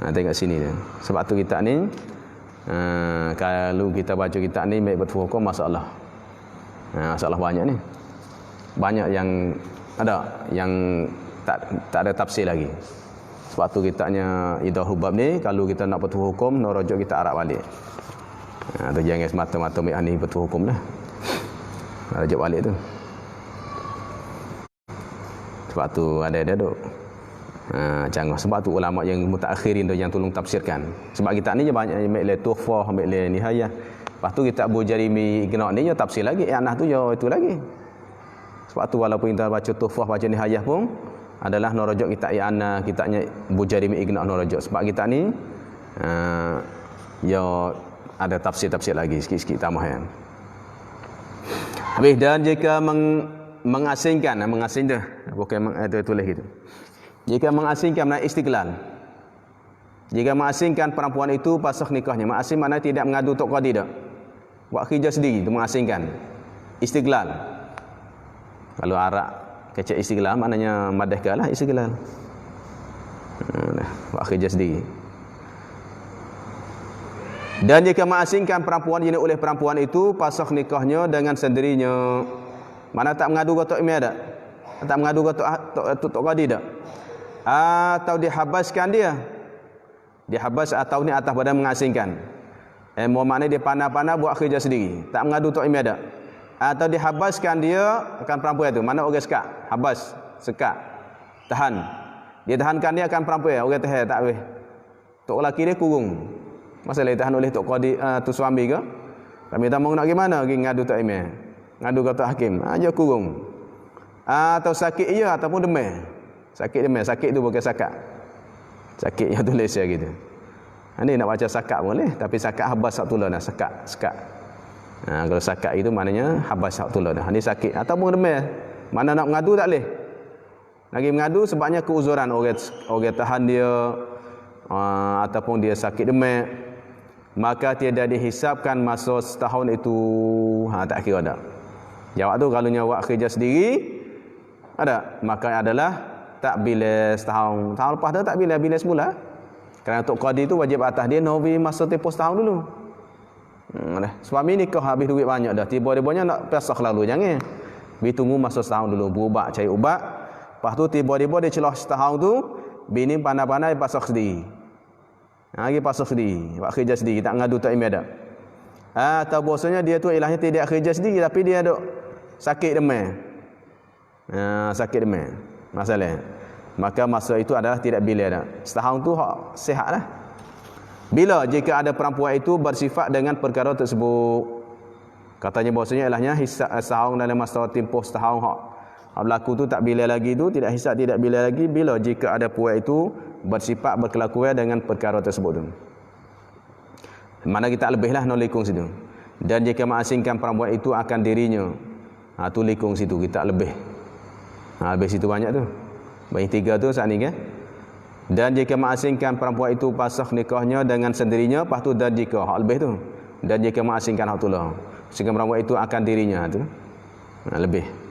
Tengok sini dia. Sebab tu kita ni kalau kita baca kitab ni baik betul hukum masalah. Masalah banyak ni. Banyak yang ada yang tak ada tafsir lagi. Sebab tu kitabnya Idahul Bab ni kalau kita nak betul hukum nak rujuk kita arab balik. Tu jangan semata-mata ambil ni betul hukum dah. Rujuk balik tu. Sebab tu ada duk. Canggah. Sebab tu ulama yang mutaakhirin tu yang tolong tafsirkan. Sebab kita ni je banyak ambil le tuhfah, ambil le nihayah. Lepas tu kita Abu Jarimi Igna ni je tafsir lagi. Anah tu je itu lagi. Sebab tu walaupun kita baca tuhfah, baca nihayah pun adalah nurajak kitab I'anah, kitabnya Abu Jarimi Igna nurajak. Sebab kita ni ya ada tafsir-tafsir lagi sikit-sikit tambahan. Habis dan jika mengasingkan tu bukan ada tulis gitu. Jika mengasingkan makna istiqlal. Jika mengasingkan perempuan itu fasakh nikahnya. Mengasing makna tidak mengadu tok qadi dak. Buat kerja sendiri itu mengasingkan. Istiqlal. Kalau Arab kecek istiqlal maknanya madahkalah istiqlal. Buat kerja sendiri. Dan jika mengasingkan perempuan ini oleh perempuan itu fasakh nikahnya dengan sendirinya. Mana tak mengadu ke tok imam dak? Tak mengadu ke tok qadi dak? Atau dihabaskan dia. Dihabas atau ni atas badan mengasingkan. Maknanya dia pandai-pandai buat kerja sendiri. Tak mengadu tok imam dak? Atau dihabaskan dia akan perempuan itu. Mana orang sekat? Habas, sekat. Tahan. Dia tahankan dia akan perempuan. Orang tahan tak boleh. Tok lelaki dia kurung. Masalah tahan oleh tok qadi tu suami ke? Kami tak mau nak gimana pergi ngadu tok imam. Ngadu ke tok hakim. Aja kurung. Atau sakit ia ataupun demam. Sakit demam. Sakit tu bukan sakat. Sakit yang tulis ya gitu. Ini nak baca sakat boleh, tapi sakat habas hak tulah dah. Sekat. Kalau sakat itu maknanya habas hak tulah dah. Ini sakit ataupun demam. Mana nak mengadu tak boleh. Lagi mengadu sebabnya keuzuran orang tahan dia ataupun dia sakit demam, maka tiada dihisapkan masa setahun itu. Tak kira dah. Jawab tu kalau nyawa kerja sendiri ada, maka adalah tak bila setahun. Tahun lepas dah tak bila semula. Kerana tok qadi tu wajib atas dia novi masa tempoh setahun dulu. Suami nikah habis duit banyak dah. Tiba-tibanya nak fasakh lalu jangan. Tunggu masa setahun dulu berubat, cari ubat. Lepas tu tiba-tiba dia celah setahun tu, bini pandai-pandai fasakh sendiri. Lagi fasakh sendiri, buat kerja sendiri, tak ngadu tak imam dak. Atau bahasanya dia tu ilahnya tidak kerja sendiri tapi dia duk sakit demam. Sakit demam. Masalah. Maka masa itu adalah tidak bila dah. Setahun tu hak sihat lah. Bila jika ada perempuan itu bersifat dengan perkara tersebut. Katanya bahasanya ilahnya hisab setahun dalam masa tempoh setahun hak berlaku tu tak bila lagi tu, tidak hisab tidak bila lagi bila jika ada perempuan itu bersifat berkelakuan dengan perkara tersebut tu. Mana kita lebihlah no likung situ. Dan jika mengasingkan perempuan itu akan dirinya. Tu likung situ kita lebih. Habis situ banyak tu. Banyak 3 tu saat ni kan. Dan jika mengasingkan perempuan itu fasakh nikahnya dengan sendirinya, lepas tu dan jika hak lebih tu. Dan jika mengasingkan hak tulah. Sehingga perempuan itu akan dirinya tu. Lebih.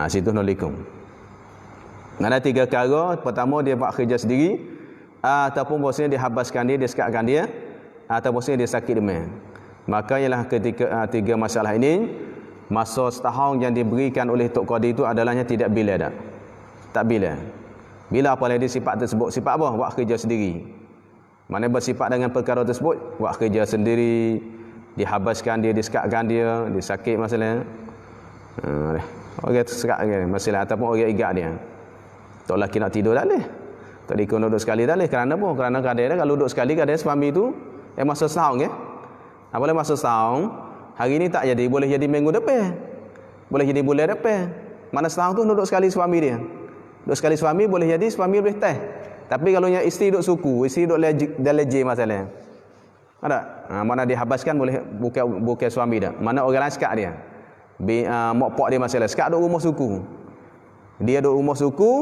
Situ no likung. Ada 3 perkara. Pertama dia buat kerja sendiri, ataupun bosnya dihabaskan dia, disekatkan dia, atau bosnya dia sakit demam. Maka ialah ketika 3 masalah ini, masa setahun yang diberikan oleh tok qadi itu adalahnya tidak bila dah. Tak bila. Bila apabila dia sifat tersebut, sifat apa? Buat kerja sendiri. Mana bersifat dengan perkara tersebut, buat kerja sendiri, dihabaskan dia, disekatkan dia, dia sakit masalah. Orang sekat masalah ataupun orang igat dia. Tok lelaki nak tidur tak boleh. Tak dikon duduk sekali tak boleh. Kerana apa? Kerana kadang-kadang kalau duduk sekali, kadang suami tu masa setahun ya. Boleh masa setahun, hari ni tak jadi, boleh jadi minggu depan. Boleh jadi bulan depan. Mana setahun tu duduk sekali suami dia. Duduk sekali suami, boleh jadi suami boleh teh. Tapi kalau yang isteri duduk suku, isteri duduk lejik masalah. Ada? Mana dia habaskan boleh bukan suami dah. Mana orang lain sekat dia. Mak pak dia masalah. Sekat duduk rumah suku. Dia duduk rumah suku,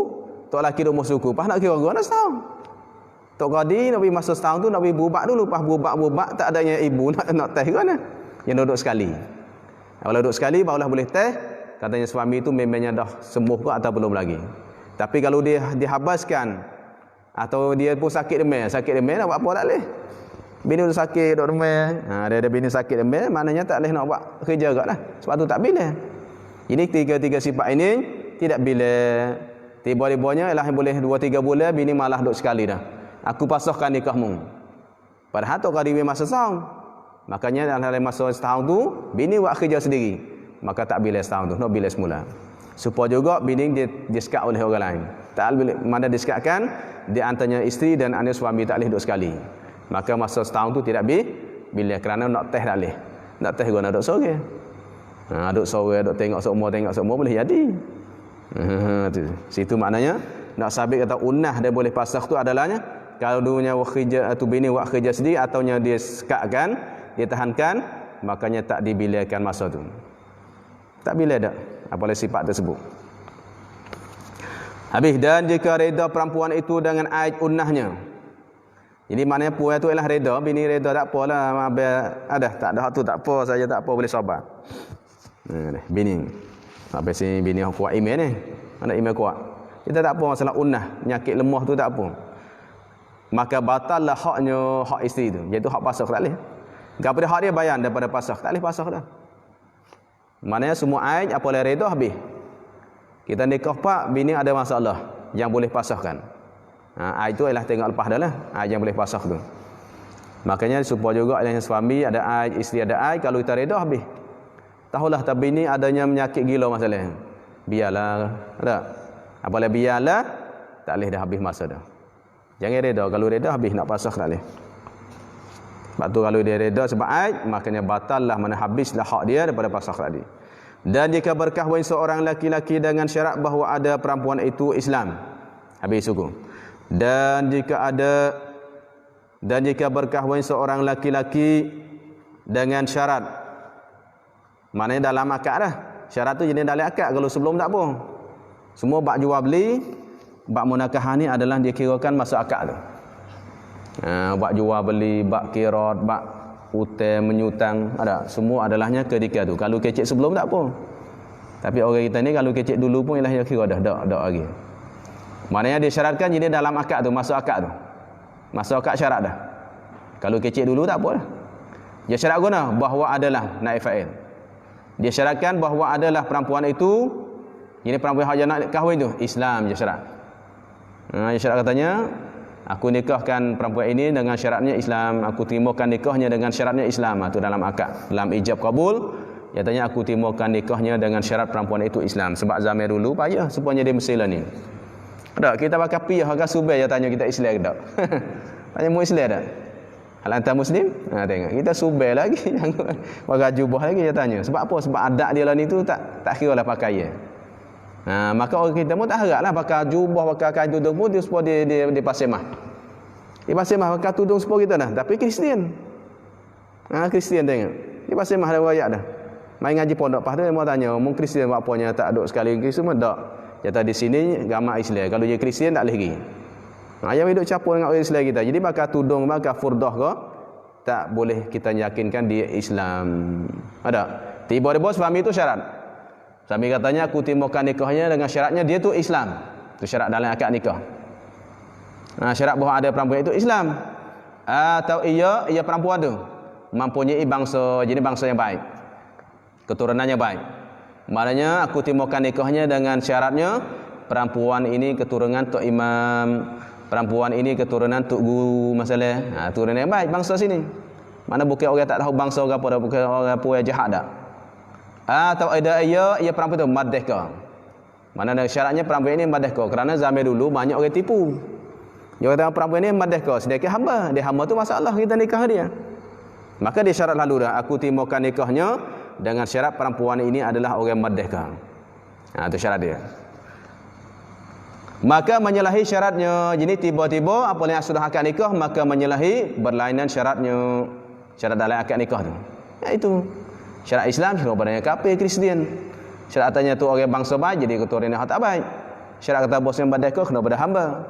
tok laki duduk rumah suku. Pas nak kira orang setahun. Tok Qadi nak pergi masa setahun tu nak pergi berubak dulu. Pas berubak tak ada yang ibu nak teh kan. Yang duduk sekali. Kalau duduk sekali barulah boleh teh. Katanya suami itu memangnya dah sembuh ke atau belum lagi. Tapi kalau dia dihabaskan atau dia pun sakit demam nak buat apa tak boleh. Bini tu sakit duk demam. Dia ada bini sakit demam, maknanya tak boleh nak buat kerja agaklah. Sebab tu tak bila. Jadi tiga sifat ini tidak bila. Tiba-tibanya ialah boleh 2-3 bulan bini malah duk sekali dah. Aku pasahkan nikahmu. Padahal tok Qadi masa setahun. Makanya dalam masa setahun tu bini buat kerja sendiri. Maka tak bila setahun tu, nak bila semula. Supaya juga bini dia disekat oleh orang lain. Tak boleh mana disekatkan di antaranya isteri dan anak suami tak boleh duduk sekali. Maka masa setahun tu tidak bila kerana nak teh tak boleh. Nak teh guna duduk sore. Duduk sore, duduk tengok semua boleh jadi. Situ maknanya nak sabit kata unah dia boleh pasakh tu adalahnya kalau dunia kerja atau bini buat kerja sendiri ataunya dia sekatkan, dia tahankan, makanya tak dibilakan masa tu. Tak bila dak apalagi sifat tersebut. Habis dan jika reda perempuan itu dengan aid unnahnya. Jadi maknanya puan tu ialah reda, bini reda tak apalah, tak ada hak tu tak apa, saja tak apa boleh sabar. Bini. Sampai sini bini kuat iman ni. Mana iman kuat. Kita tak apa masalah unnah, penyakit lemah tu tak apa. Maka batallah hak isteri tu, iaitu hak pasakh tak boleh. Kepada hak dia bayan daripada pasakh, tak boleh pasakh dah. Maknanya semua aid apa boleh reda habis. Kita nikah pak bini ada masalah yang boleh pasahkan. Aid tu ialah tengok lepas dah lah. Aid yang boleh pasah tu. Makanya supaya juga yang suami ada aid, isteri ada aid, kalau kita reda habis. Tahulah tapi ini adanya penyakit gila masalah. Biarlah, ada. Apabila biarlah tak boleh dah habis masa dah. Jangan reda, kalau reda habis nak pasah tak boleh. Sebab tu kalau dia reda sebab aid, makanya batallah mana habislah hak dia daripada pasah tadi. Dan jika berkahwin seorang laki-laki dengan syarat bahawa ada perempuan itu Islam. Habis suku. Dan jika berkahwin seorang laki-laki dengan syarat, maknanya dalam akad dah. Syarat tu jenis dalam akad, kalau sebelum tak apa. Semua bab jual beli, bab munakahah ni adalah dia kirakan masuk akad tu. Bab jual beli, bab kirat, bab hutang menyutang, ada semua adalahnya ketika tu. Kalau kecek sebelum tak apa. Tapi orang kita ni kalau kecek dulu pun ialah dia kira dah lagi. Maknanya disyaratkan jadi dalam akad tu, masuk akad tu. Masuk akad syarat dah. Kalau kecek dulu tak apa dah. Dia syarat guna bahawa adalah naib fa'il. Dia syaratkan bahawa adalah perempuan itu, ini perempuan yang nak kahwin tu Islam dia syarat. Dia syarat katanya, aku nikahkan perempuan ini dengan syaratnya Islam. Aku timbulkan nikahnya dengan syaratnya Islam. Itu dalam akad. Dalam ijab kabul, katanya aku timbulkan nikahnya dengan syarat perempuan itu Islam. Sebab zaman dulu payah semuanya dia mesti lah ni. Tak, kita pakai piyah, pakai subel dia tanya kita Islam ke tak? Tanya mu Islam tak? Hal antar Muslim? Tengok. Kita subel lagi. Pakai jubah lagi dia tanya. Sebab apa? Sebab adat dia lah ni tu tak kira lah pakai ya. Maka orang kita pun tak harap lah pakai jubah, pakai kain tudung pun dia supaya dia pasemah. Dia pasemah pakai tudung supaya kita dah. Tapi Kristian. Kristian tengok. Dia pasemah ada wayak dah. Main ngaji pondok pas tu dia mau tanya, "Mung Kristian buat apanya tak duduk sekali Kristian semua tak?" Kata di sini agama Islam. Kalau dia Kristian tak boleh pergi. Yang hidup campur dengan orang Islam kita. Jadi pakai tudung, pakai furdah ke, tak boleh kita yakinkan dia Islam. Ada. Tiba-tiba suami itu syarat. Suami katanya aku timbulkan nikahnya dengan syaratnya dia tu Islam. Itu syarat dalam akad nikah. Syarat bahawa ada perempuan itu Islam. Atau ia perempuan tu mempunyai bangsa, jadi bangsa yang baik. Keturunannya baik. Maknanya aku timbulkan nikahnya dengan syaratnya perempuan ini keturunan tok imam, perempuan ini keturunan tok guru masalah. Keturunan yang baik bangsa sini. Mana bukan orang tak tahu bangsa apa dah, bukan orang apa yang jahat dah. Atau ada ia perempuan itu merdeka. Mana syaratnya perempuan ini merdeka kerana zaman dulu banyak orang tipu. Dia kata perempuan ni merdeka, sedangkan hamba. Dia hamba tu masalah kita nikah dia. Maka dia syarat lalu dah, aku timurkan nikahnya dengan syarat perempuan ini adalah orang merdeka. Itu syarat dia. Maka menyalahi syaratnya, jadi tiba-tiba apabila sudah akad nikah, maka menyalahi berlainan syaratnya, syarat dalam akad nikah tu. Itu syarat Islam, syarat pada kafir Kristian. Syarat katanya tu orang bangsa baik, jadi keturunan yang tak baik. Syarat kata bosnya merdeka kena pada hamba.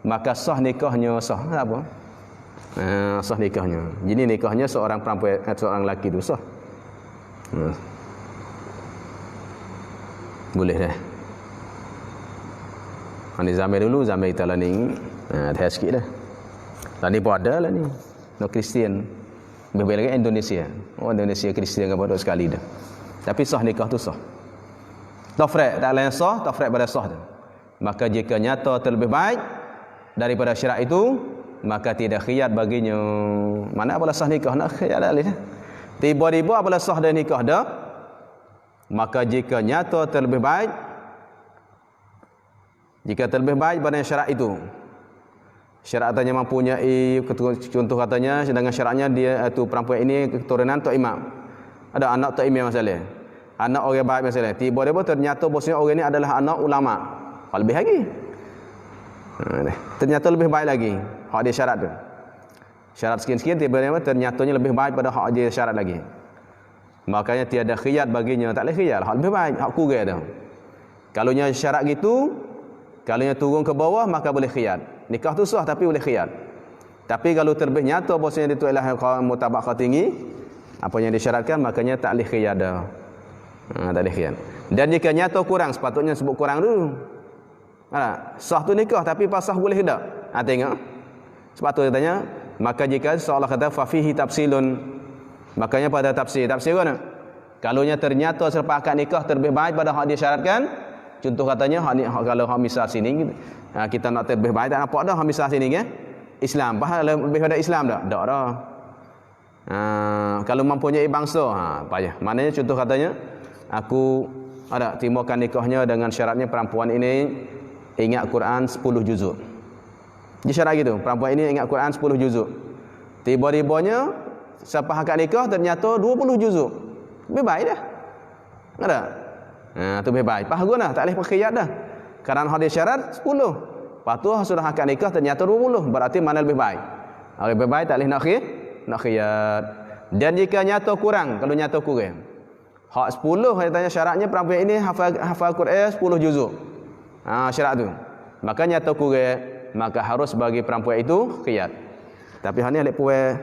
Maka sah nikahnya, sah apa? Sah nikahnya. Jadi nikahnya seorang perempuan, seorang lelaki tu sah. Boleh dah. Ni zaman dulu, zaman kita lah ni dah sikit dah. Lah ni pun ada lah ni. No Kristian. Berbeza dengan Indonesia. Indonesia Kristian kan bodoh sekali dah. Tapi sah nikah tu sah. Tafriq tak lain sah, tafriq pada sah tu. Maka jika nyata terlebih baik daripada syarat itu, maka tidak khiyat baginya. Mana apabila sah nikah nak khiyat dah leh. Tiba-tiba apabila sah dah nikah dah, maka jika nyata terlebih baik, jika terlebih baik pada syarat itu, syarat katanya mempunyai, contoh katanya sedangkan syaratnya dia itu perempuan ini keturunan tok imam, ada anak tok imam masalah, anak orang baik masalah, tiba-tiba ternyata bosnya orang ini adalah anak ulama, lebih lagi, ternyata lebih baik lagi hak dia syarat tu, syarat sekian-sekian, tiba-tiba ternyatanya lebih baik pada hak dia syarat lagi, makanya tiada khiyat baginya, tak boleh khiyat, hak lebih baik, hak kurang tu. Kalau nya syarat gitu, kalau nya turun ke bawah maka boleh khiyat. Nikah tu sah tapi boleh khiyat. Tapi kalau terlebih nyata bosnya itu adalah mutabakah tinggi, apa yang disyaratkan, makanya tak boleh khiyat dah. Tak boleh khiyat. Dan jika nyata kurang, sepatutnya sebut kurang dulu. Sah tu nikah tapi pasah boleh tak? Tengok. Sebab tu dia tanya, maka jika seolah kata fa fihi tafsilun, makanya pada tafsir kan? Kalau nya ternyata selepas akad nikah terlebih baik pada hak dia syaratkan, contoh katanya kalau hak misal sini kita nak terlebih baik tak nampak dah hak misal sini kan? Islam pahala lebih pada Islam tak? Tak dah. Kalau mempunyai bangsa payah. Maknanya contoh katanya aku ada timurkan nikahnya dengan syaratnya perempuan ini ingat Quran 10 juzuk. Dia syarat gitu, perempuan ini ingat Quran 10 juzuk. Tiba-tibanya selepas akad nikah ternyata 20 juzuk. Lebih baik dah. Ada? Tu lebih baik. Faham dah, tak boleh khiyat dah. Kerana hadis syarat 10. Lepas tu sudah akad nikah ternyata 20. Berarti mana lebih baik? Lebih baik tak boleh nak khiyat. Dan jika nyata kurang, kalau nyata kurang. Hak 10 dia tanya syaratnya perempuan ini hafal Quran 10 juzuk. Syarat tu. Maka nyata kurang, maka harus bagi perempuan itu khiyat. Tapi hak ni alik puai.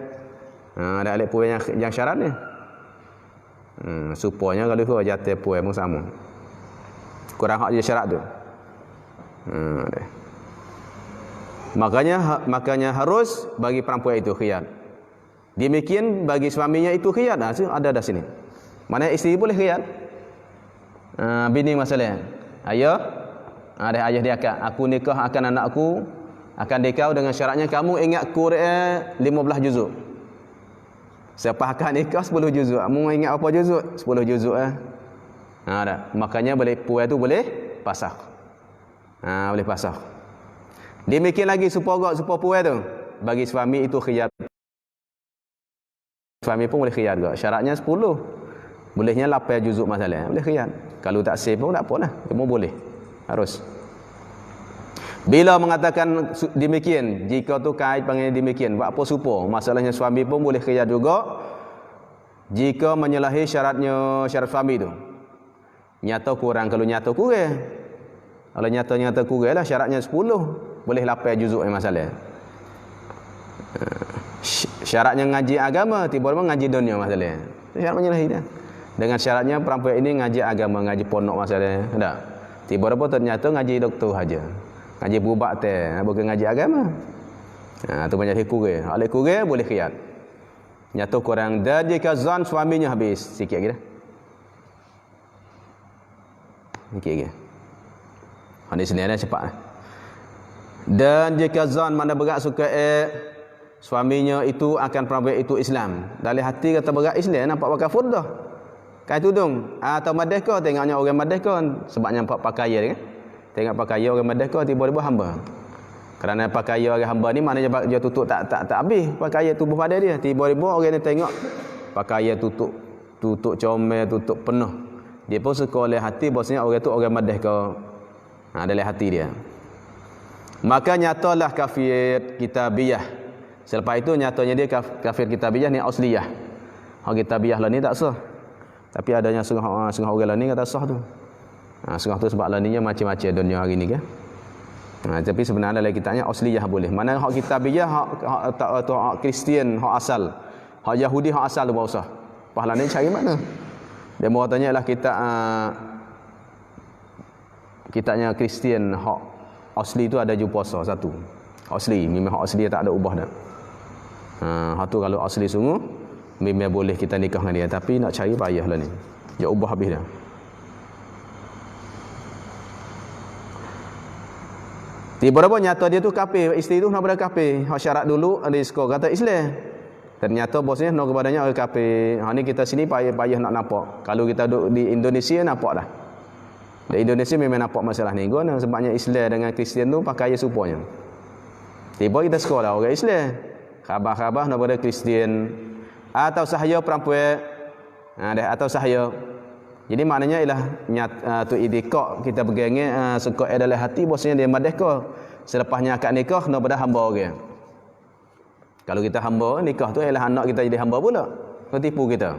Ada alik puai yang syarat ni. Supaya kalau kau jatuh puai pun sama. Kurang hak dia syarat tu. Makanya harus bagi perempuan itu khiyat. Demikian bagi suaminya itu khiyat. Ada dah sini. Mana isteri boleh khiyat. Bini masalah. Ayah, ada ayah dia akan aku nikah akan anakku akan dikau dengan syaratnya kamu ingat Quran 15 juzuk. Siapa akan nikah 10 juzuk. Mu ingat apa juzuk? 10 juzuk dah. Makanya boleh puai tu boleh pasah. Boleh pasah. Demikian lagi supaya puai tu bagi suami itu khiyat. Suami pun boleh khiyat juga. Syaratnya 10. Bolehnya 8 juzuk masalah. Boleh khiyat. Kalau tak save pun tak apalah. Cuma boleh. Harus. Bila mengatakan demikian, jika tu kait panggil demikian, buat apa supo? Masalahnya suami pun boleh khiyat juga jika menyalahi syarat suami tu. Nyata kurang, kalau nyata kurang. Kalau nyata kurang lah syaratnya 10, boleh 8 juzuk yang masalah. Syaratnya ngaji agama, tiba-tiba ngaji dunia masalah. Syarat menyalahi dah. Dengan syaratnya perempuan ini ngaji agama, ngaji pondok masalah. Tak. Tiba-tiba ternyata ngaji doktor saja. Ngaji berubat bukan ngaji agama. Tu menjadi kurang. Oleh kurang boleh khiyat. Nyata kurang. Dan jika zan suaminya habis sikit lagi dah. Sikit lagi. Hadis ni dah cepat. Dan jika zan mana berat suka suaminya itu akan perempuan itu Islam. Dalam hati kata berat Islam, nampak kafir dah. Kai tudung atau merdeka, tengoknya orang merdeka sebabnya nampak pakaian kan. Tengok pakaian orang merdeka tiba-tiba hamba. Kerana pakaian orang hamba ni maknanya dia tutup tak habis pakaian tubuh badan dia. Tiba-tiba orang ni tengok pakaian tutup comel, tutup penuh. Dia pun suka oleh hati bahasanya orang tu orang madah ke dalam hati dia. Maka nyatalah kafir kitabiyah. Selepas itu nyatanya dia kafir kitabiyah ni asliyah. Hak kitabiyah lah ni tak sah. Tapi adanya setengah orang lah ni kata sah tu. Setengah tu sebab lah ni macam-macam dunia hari ni kan. Tapi sebenarnya dalam kitabnya asliyah boleh. Mana hak kitabiyah hak Kristian hak asal. Hak Yahudi hak asal tu usah. Pahala ni cari mana? Dia mau tanya lah kitabnya Kristian hak asli tu ada jumpa puasa satu. Asli, memang hak asli tak ada ubah dah. Hak tu kalau asli sungguh memang boleh kita nikah dengan dia, tapi nak cari payahlah ni. Dia ubah habis dah. Tiba-tiba nyata dia tu kafir, isteri tu nak pada kafir. Hak syarat dulu ada skor kata Islam. Ternyata bosnya nak kepadanya orang kafir. Ni kita sini payah nak nampak. Kalau kita duduk di Indonesia nampak dah. Di Indonesia memang nampak masalah ni. Guna sebabnya Islam dengan Kristian tu pakai supaya. Tiba kita sekolah orang Islam. Khabar-khabar nak pada Kristian atau sahaya perempuan. Atau sahaya. Jadi maknanya ialah tu idikak kita pegang sekok dalam hati bosnya dia madahkah. Selepasnya akad nikah nak pada hamba orang. Kalau kita hamba nikah tu ialah anak kita jadi hamba pula. Kau tipu kita.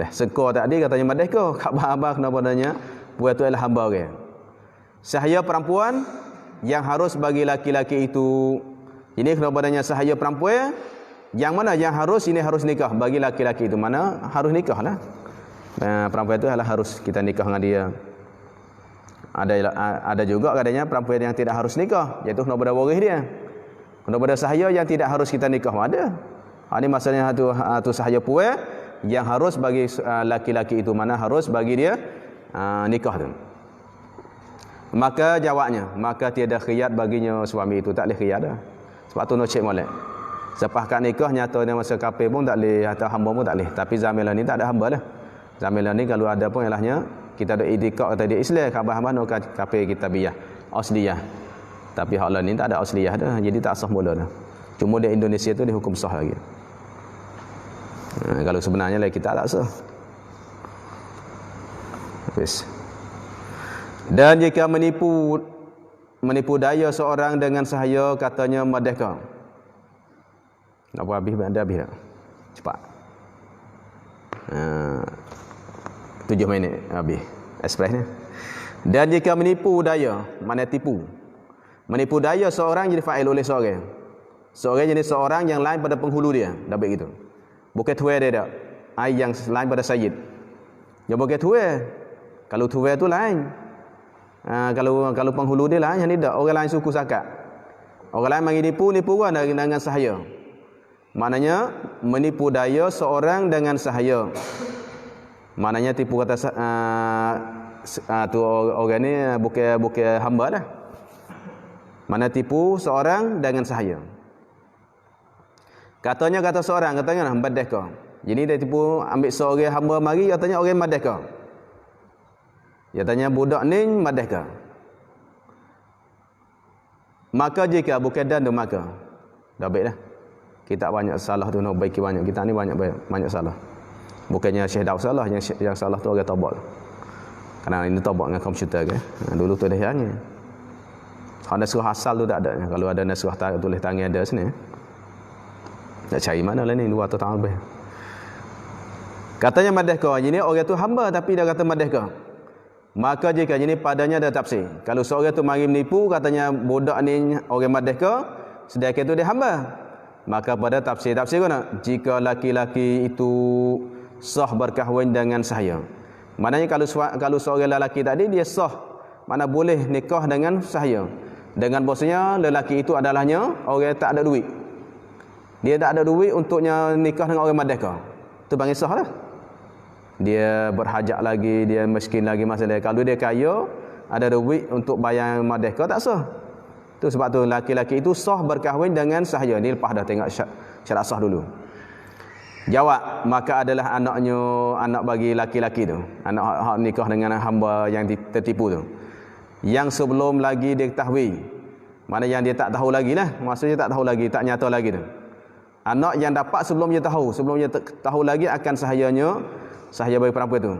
Dah sekok tadi katanya madahkah. Khabar-khabar kena padanya buat tu ialah hamba orang. Sahaya perempuan yang harus bagi laki-laki itu. Ini kena padanya sahaya perempuan yang mana yang harus ini harus nikah bagi laki-laki itu. Mana harus nikah lah. Perempuan itu adalah harus kita nikah dengan dia. Ada juga katanya perempuan yang tidak harus nikah, iaitu kena pada waris dia. Kena pada sahaya yang tidak harus kita nikah ada. Ini maksudnya tu sahaya puan yang harus bagi laki-laki itu, mana harus bagi dia nikah tu. Maka jawabnya, maka tiada khiyat baginya suami itu, tak boleh khiyat dah. Sebab tu nak cek molek. Selepas akad nikah nyata dia masa kafir pun tak boleh, atau hamba pun tak boleh. Tapi zaman ni tak ada hamba lah. Zaman ni kalau ada pun ilahnya kita ada idikak kata dia Islam, khabar-khabar nak kafir kitabiyah, asliyah. Tapi hak lain ni tak ada asliyah dah, jadi tak sah mula dah. Cuma di Indonesia tu dihukum sah lagi. Kalau sebenarnya lah kita tak sah. Habis. Dan jika menipu daya seorang dengan sahaya katanya madahkah. Nak buat habis dah. Cepat. 7 minit habis express ni. Dan jika menipu daya, mana tipu. Menipu daya seorang jadi fa'il oleh seorang. Seorang jadi seorang yang lain pada penghulu dia, dah baik gitu. Bukan tuai dia dak. Yang lain pada sayyid. Dia bukan tuai. Kalau tuai tu lain. Kalau penghulu dia lain, yang ni dak. Orang lain suku zakat. Orang lain mari nipu kan dengan sahaya. Maknanya menipu daya seorang dengan sahaya. Maknanya tipu kata tu orang ni bukan hamba dah. Mana tipu seorang dengan sahaya. Kata seorang katanya madahkah. Jadi dia tipu ambil seorang hamba mari katanya orang madahkah. Dia tanya budak ni madahkah. Maka jika bukan dan tu maka dah baik dah. Kita banyak salah tu nak baiki banyak. Kita ni banyak salah. Bukannya Syekh Daud salah, yang salah tu orang tabat. Kerana ini tabat dengan komputer kan. Dulu tu dah yang. Kalau nasrah asal tu tak ada. Kalau ada nasrah tulis tangan ada sini. Nak cari mana lah ni 200 tahun lebih. Katanya madahkah. Jadi orang tu hamba tapi dia kata madahkah. Maka jika jadi padanya ada tafsir. Kalau seorang tu mari menipu katanya budak ni orang madahkah, sedangkan tu dia hamba. Maka pada tafsir mana? Jika laki-laki itu sah berkahwin dengan sahaya. Maknanya kalau seorang lelaki tadi dia sah, mana boleh nikah dengan sahaya. Dengan bosnya lelaki itu adalahnya orang tak ada duit. Dia tak ada duit untuknya nikah dengan orang madahkah. Itu panggil sah lah. Dia berhajat lagi, dia miskin lagi masalah. Kalau dia kaya, ada duit untuk bayar madahkah tak sah. Itu sebab tu laki-laki itu sah berkahwin dengan sahaya. Ni lepas dah tengok syarat sah dulu. Jawab, maka adalah anak bagi laki-laki tu. Anak hak nikah dengan hamba yang tertipu tu. Yang sebelum lagi diketahui. Mana yang dia tak tahu lagi lah. Maksudnya tak tahu lagi, tak nyata lagi tu. Anak yang dapat sebelum dia tahu lagi akan sahaya bagi perempuan tu.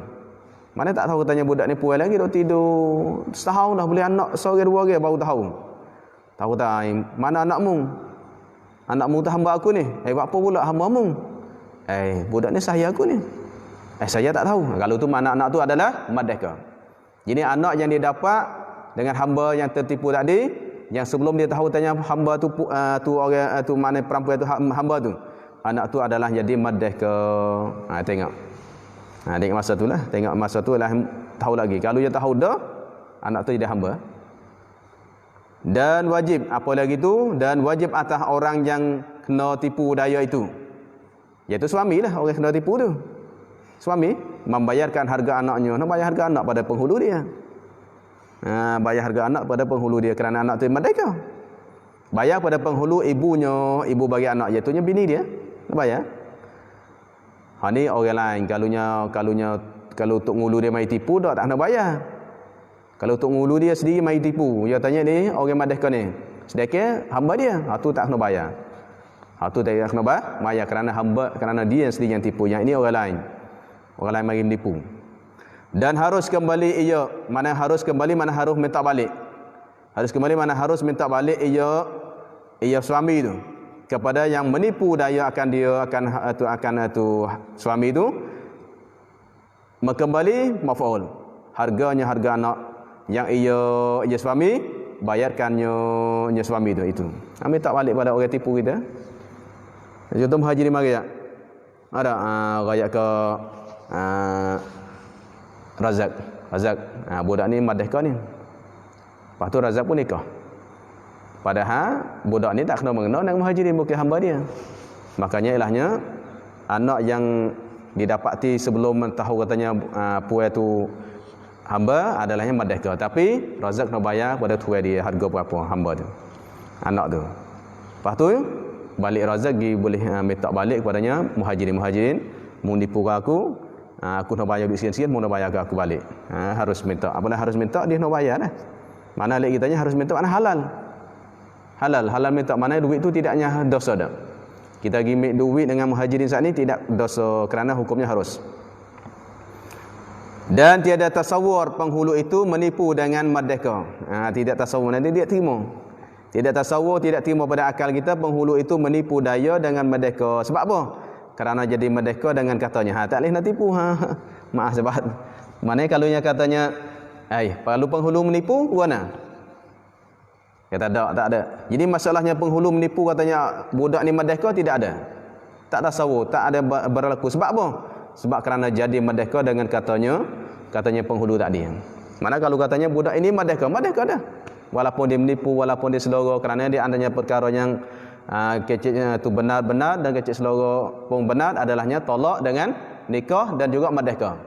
Mana tak tahu katanya budak ni puai lagi, duk tidur setahun dah, boleh anak seorang dua orang baru tahu. Tahu tak, mana anakmu? Anakmu tu hamba aku ni. Buat apa pula hamba-mu? Budak ni sahaya aku ni. Saya tak tahu. Kalau tu mana anak tu adalah merdeka. Jadi anak yang dia dapat dengan hamba yang tertipu tadi, yang sebelum dia tahu tanya hamba tu orang tu mana perempuan tu hamba tu, anak tu adalah jadi merdeka. Tengok. Tengok masa tu lah. Tengok masa tu lah tahu lagi. Kalau dia tahu dah, anak tu jadi hamba. Dan wajib, apa lagi tu? Dan wajib atas orang yang kena tipu daya itu, iaitu suami lah, orang kena tipu tu. Suami membayarkan harga anaknya. Nak bayar harga anak pada penghulu dia. Bayar harga anak pada penghulu dia kerana anak tu merdeka. Bayar pada penghulu ibunya, ibu bagi anak, iaitu bini dia. Nak bayar. Ni orang lain. Kalau tok ngulu dia mai tipu, tak nak bayar. Kalau tok ngulu dia sendiri mai tipu, dia tanya ni orang merdeka ni, sedekah hamba dia, tu tak kena bayar. Tu tak kena bayar kerana dia sendiri yang tipu. Yang ini orang lain. Orang lain mari menipu. Dan harus kembali mana harus minta balik. Harus kembali mana harus minta balik suami tu kepada yang menipu daya akan suami itu, kembali maf'ul, harganya harga anak yang ia suami bayarkannya suami itu. Kami tak balik pada orang tipu kita. Contoh haji ni mari tak? Ada rakyat ke Razak. Budak ni merdeka ni. Lepas tu Razak pun nikah. Padahal budak ni tak kena mengenal dengan muhajirin, bukan hamba dia. Makanya ilahnya anak yang didapati sebelum tahu katanya puai tu hamba adalah yang merdeka. Tapi Razak kena bayar pada tuai dia harga berapa hamba tu, anak tu. Lepas tu balik Razak boleh minta balik kepadanya muhajirin mu nipu aku nak bayar duit sikit-sikit, mu nak bayar ke aku balik. Harus minta. Apabila harus minta, dia nak bayar dah. Mana lagi kitanya harus minta, mana halal. Halal minta, mana duit tu tidaknya dosa dah. Kita gimik duit dengan muhajirin saat ni tidak dosa kerana hukumnya harus. Dan tiada tasawur penghulu itu menipu dengan merdeka. Tidak tasawur, nanti dia terima. Tidak tasawur, tidak terima pada akal kita penghulu itu menipu daya dengan merdeka. Sebab apa? Kerana jadi merdeka dengan katanya, tak boleh nak tipu. Maaf sebab mana kalau nya katanya, kalau penghulu menipu, mana? Kata tak ada. Jadi masalahnya penghulu menipu katanya budak ni merdeka, tidak ada. Tak tasawur, tak ada berlaku. Sebab apa? Sebab kerana jadi merdeka dengan katanya penghulu tadi. Mana kalau katanya budak ini merdeka dah. Walaupun dia menipu, walaupun dia seloro, kerana dia adanya perkara yang kecil itu benar-benar dan kecil seloro pun benar adalahnya tolak dengan nikah dan juga merdeka.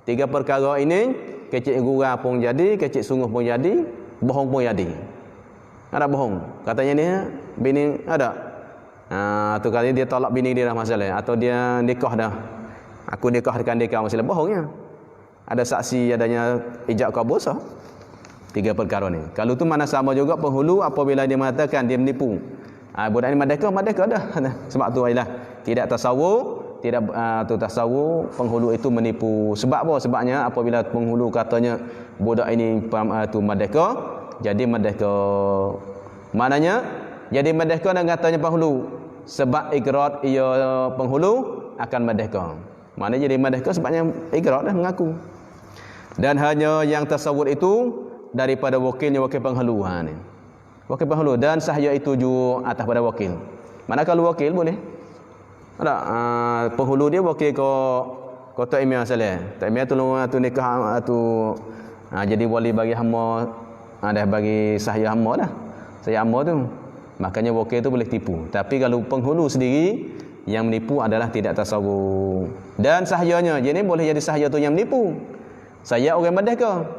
3 perkara ini kecil gurau pun jadi, kecil sungguh pun jadi, bohong pun jadi. Ada bohong. Katanya ni bini ada. Tu kali dia tolak bini dia dah masalah, atau dia nikah dah. Aku nikah dengan dia masalah, bohongnya. Ada saksi adanya ijab kabul sah. 3 perkara ni. Kalau tu mana sama juga penghulu apabila dia mengatakan dia menipu. Budak ni merdeka dah. Sebab tu ialah tidak tasawur, tasawur penghulu itu menipu. Sebab apa? Sebabnya apabila penghulu katanya budak ini tu merdeka, jadi merdeka. Maknanya jadi merdeka dan katanya penghulu sebab ikrar ia penghulu akan merdeka. Maknanya jadi merdeka sebabnya ikrar dah mengaku. Dan hanya yang tasawur itu daripada wakil penghulu ni. Wakil penghulu dan sahaya itu juga atas pada wakil. Mana kalau wakil boleh? Ada penghulu dia wakil ke Tok Emir salah. Tok Emir tolong tu nikah tu jadi wali bagi hamba, dah bagi sahaya hamba dah. Sahaya hamba tu. Makanya wakil tu boleh tipu. Tapi kalau penghulu sendiri yang menipu adalah tidak tasawur. Dan sahayanya, jadi boleh jadi sahaya tu yang menipu. Saya orang merdeka.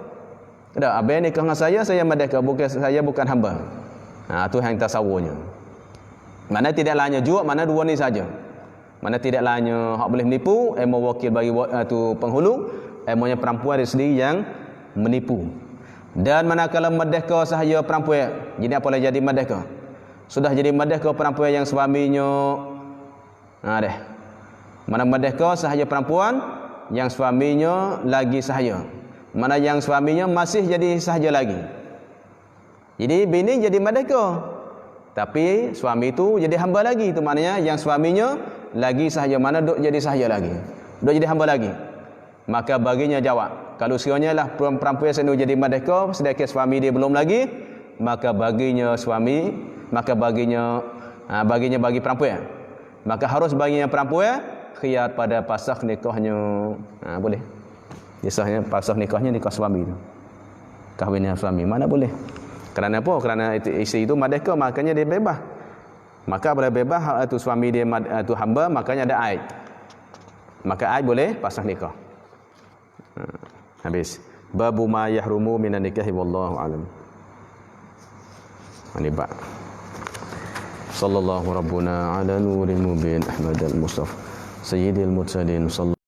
Tak, abang nikah dengan saya merdeka, bukan hamba. Tu yang tasawurnya. Mana tidak lainnya juga, mana dua ni saja. Mana tidak lainnya hak boleh menipu, wakil bagi tu penghulu, emangnya perempuan dia sendiri yang menipu. Dan manakala merdeka sahaya perempuan, jadi apa lagi jadi merdeka? Sudah jadi merdeka perempuan yang suaminya mana merdeka sahaya perempuan yang suaminya lagi sahaya, mana yang suaminya masih jadi sahaya lagi. Jadi bini jadi merdeka, tapi suami itu jadi hamba lagi. Itu maknanya yang suaminya lagi sahaya, mana duk jadi sahaya lagi, duk jadi hamba lagi. Maka baginya jawab, kalau sekiranya lah perempuan senu jadi merdeka sedangkan suami dia belum lagi, maka baginya suami, maka baginya bagi perempuan, maka harus baginya perempuan khiyar pada pasakh nikahnya. Boleh kisahnya pasakh nikahnya nikah suami itu, kahwinnya suami mana boleh. Kerana apa? Kerana isteri itu merdeka, makanya dia bebas. Maka bila bebas itu suami dia itu hamba, makanya ada aid. Maka aid boleh pasakh nikah. Habis. Babu ma yahrumu minan nikahi wallahu alam. Ini bab. Sallallahu rabbuna ala nuril mubin Ahmad al-Mustafa Sayyidil mursalin.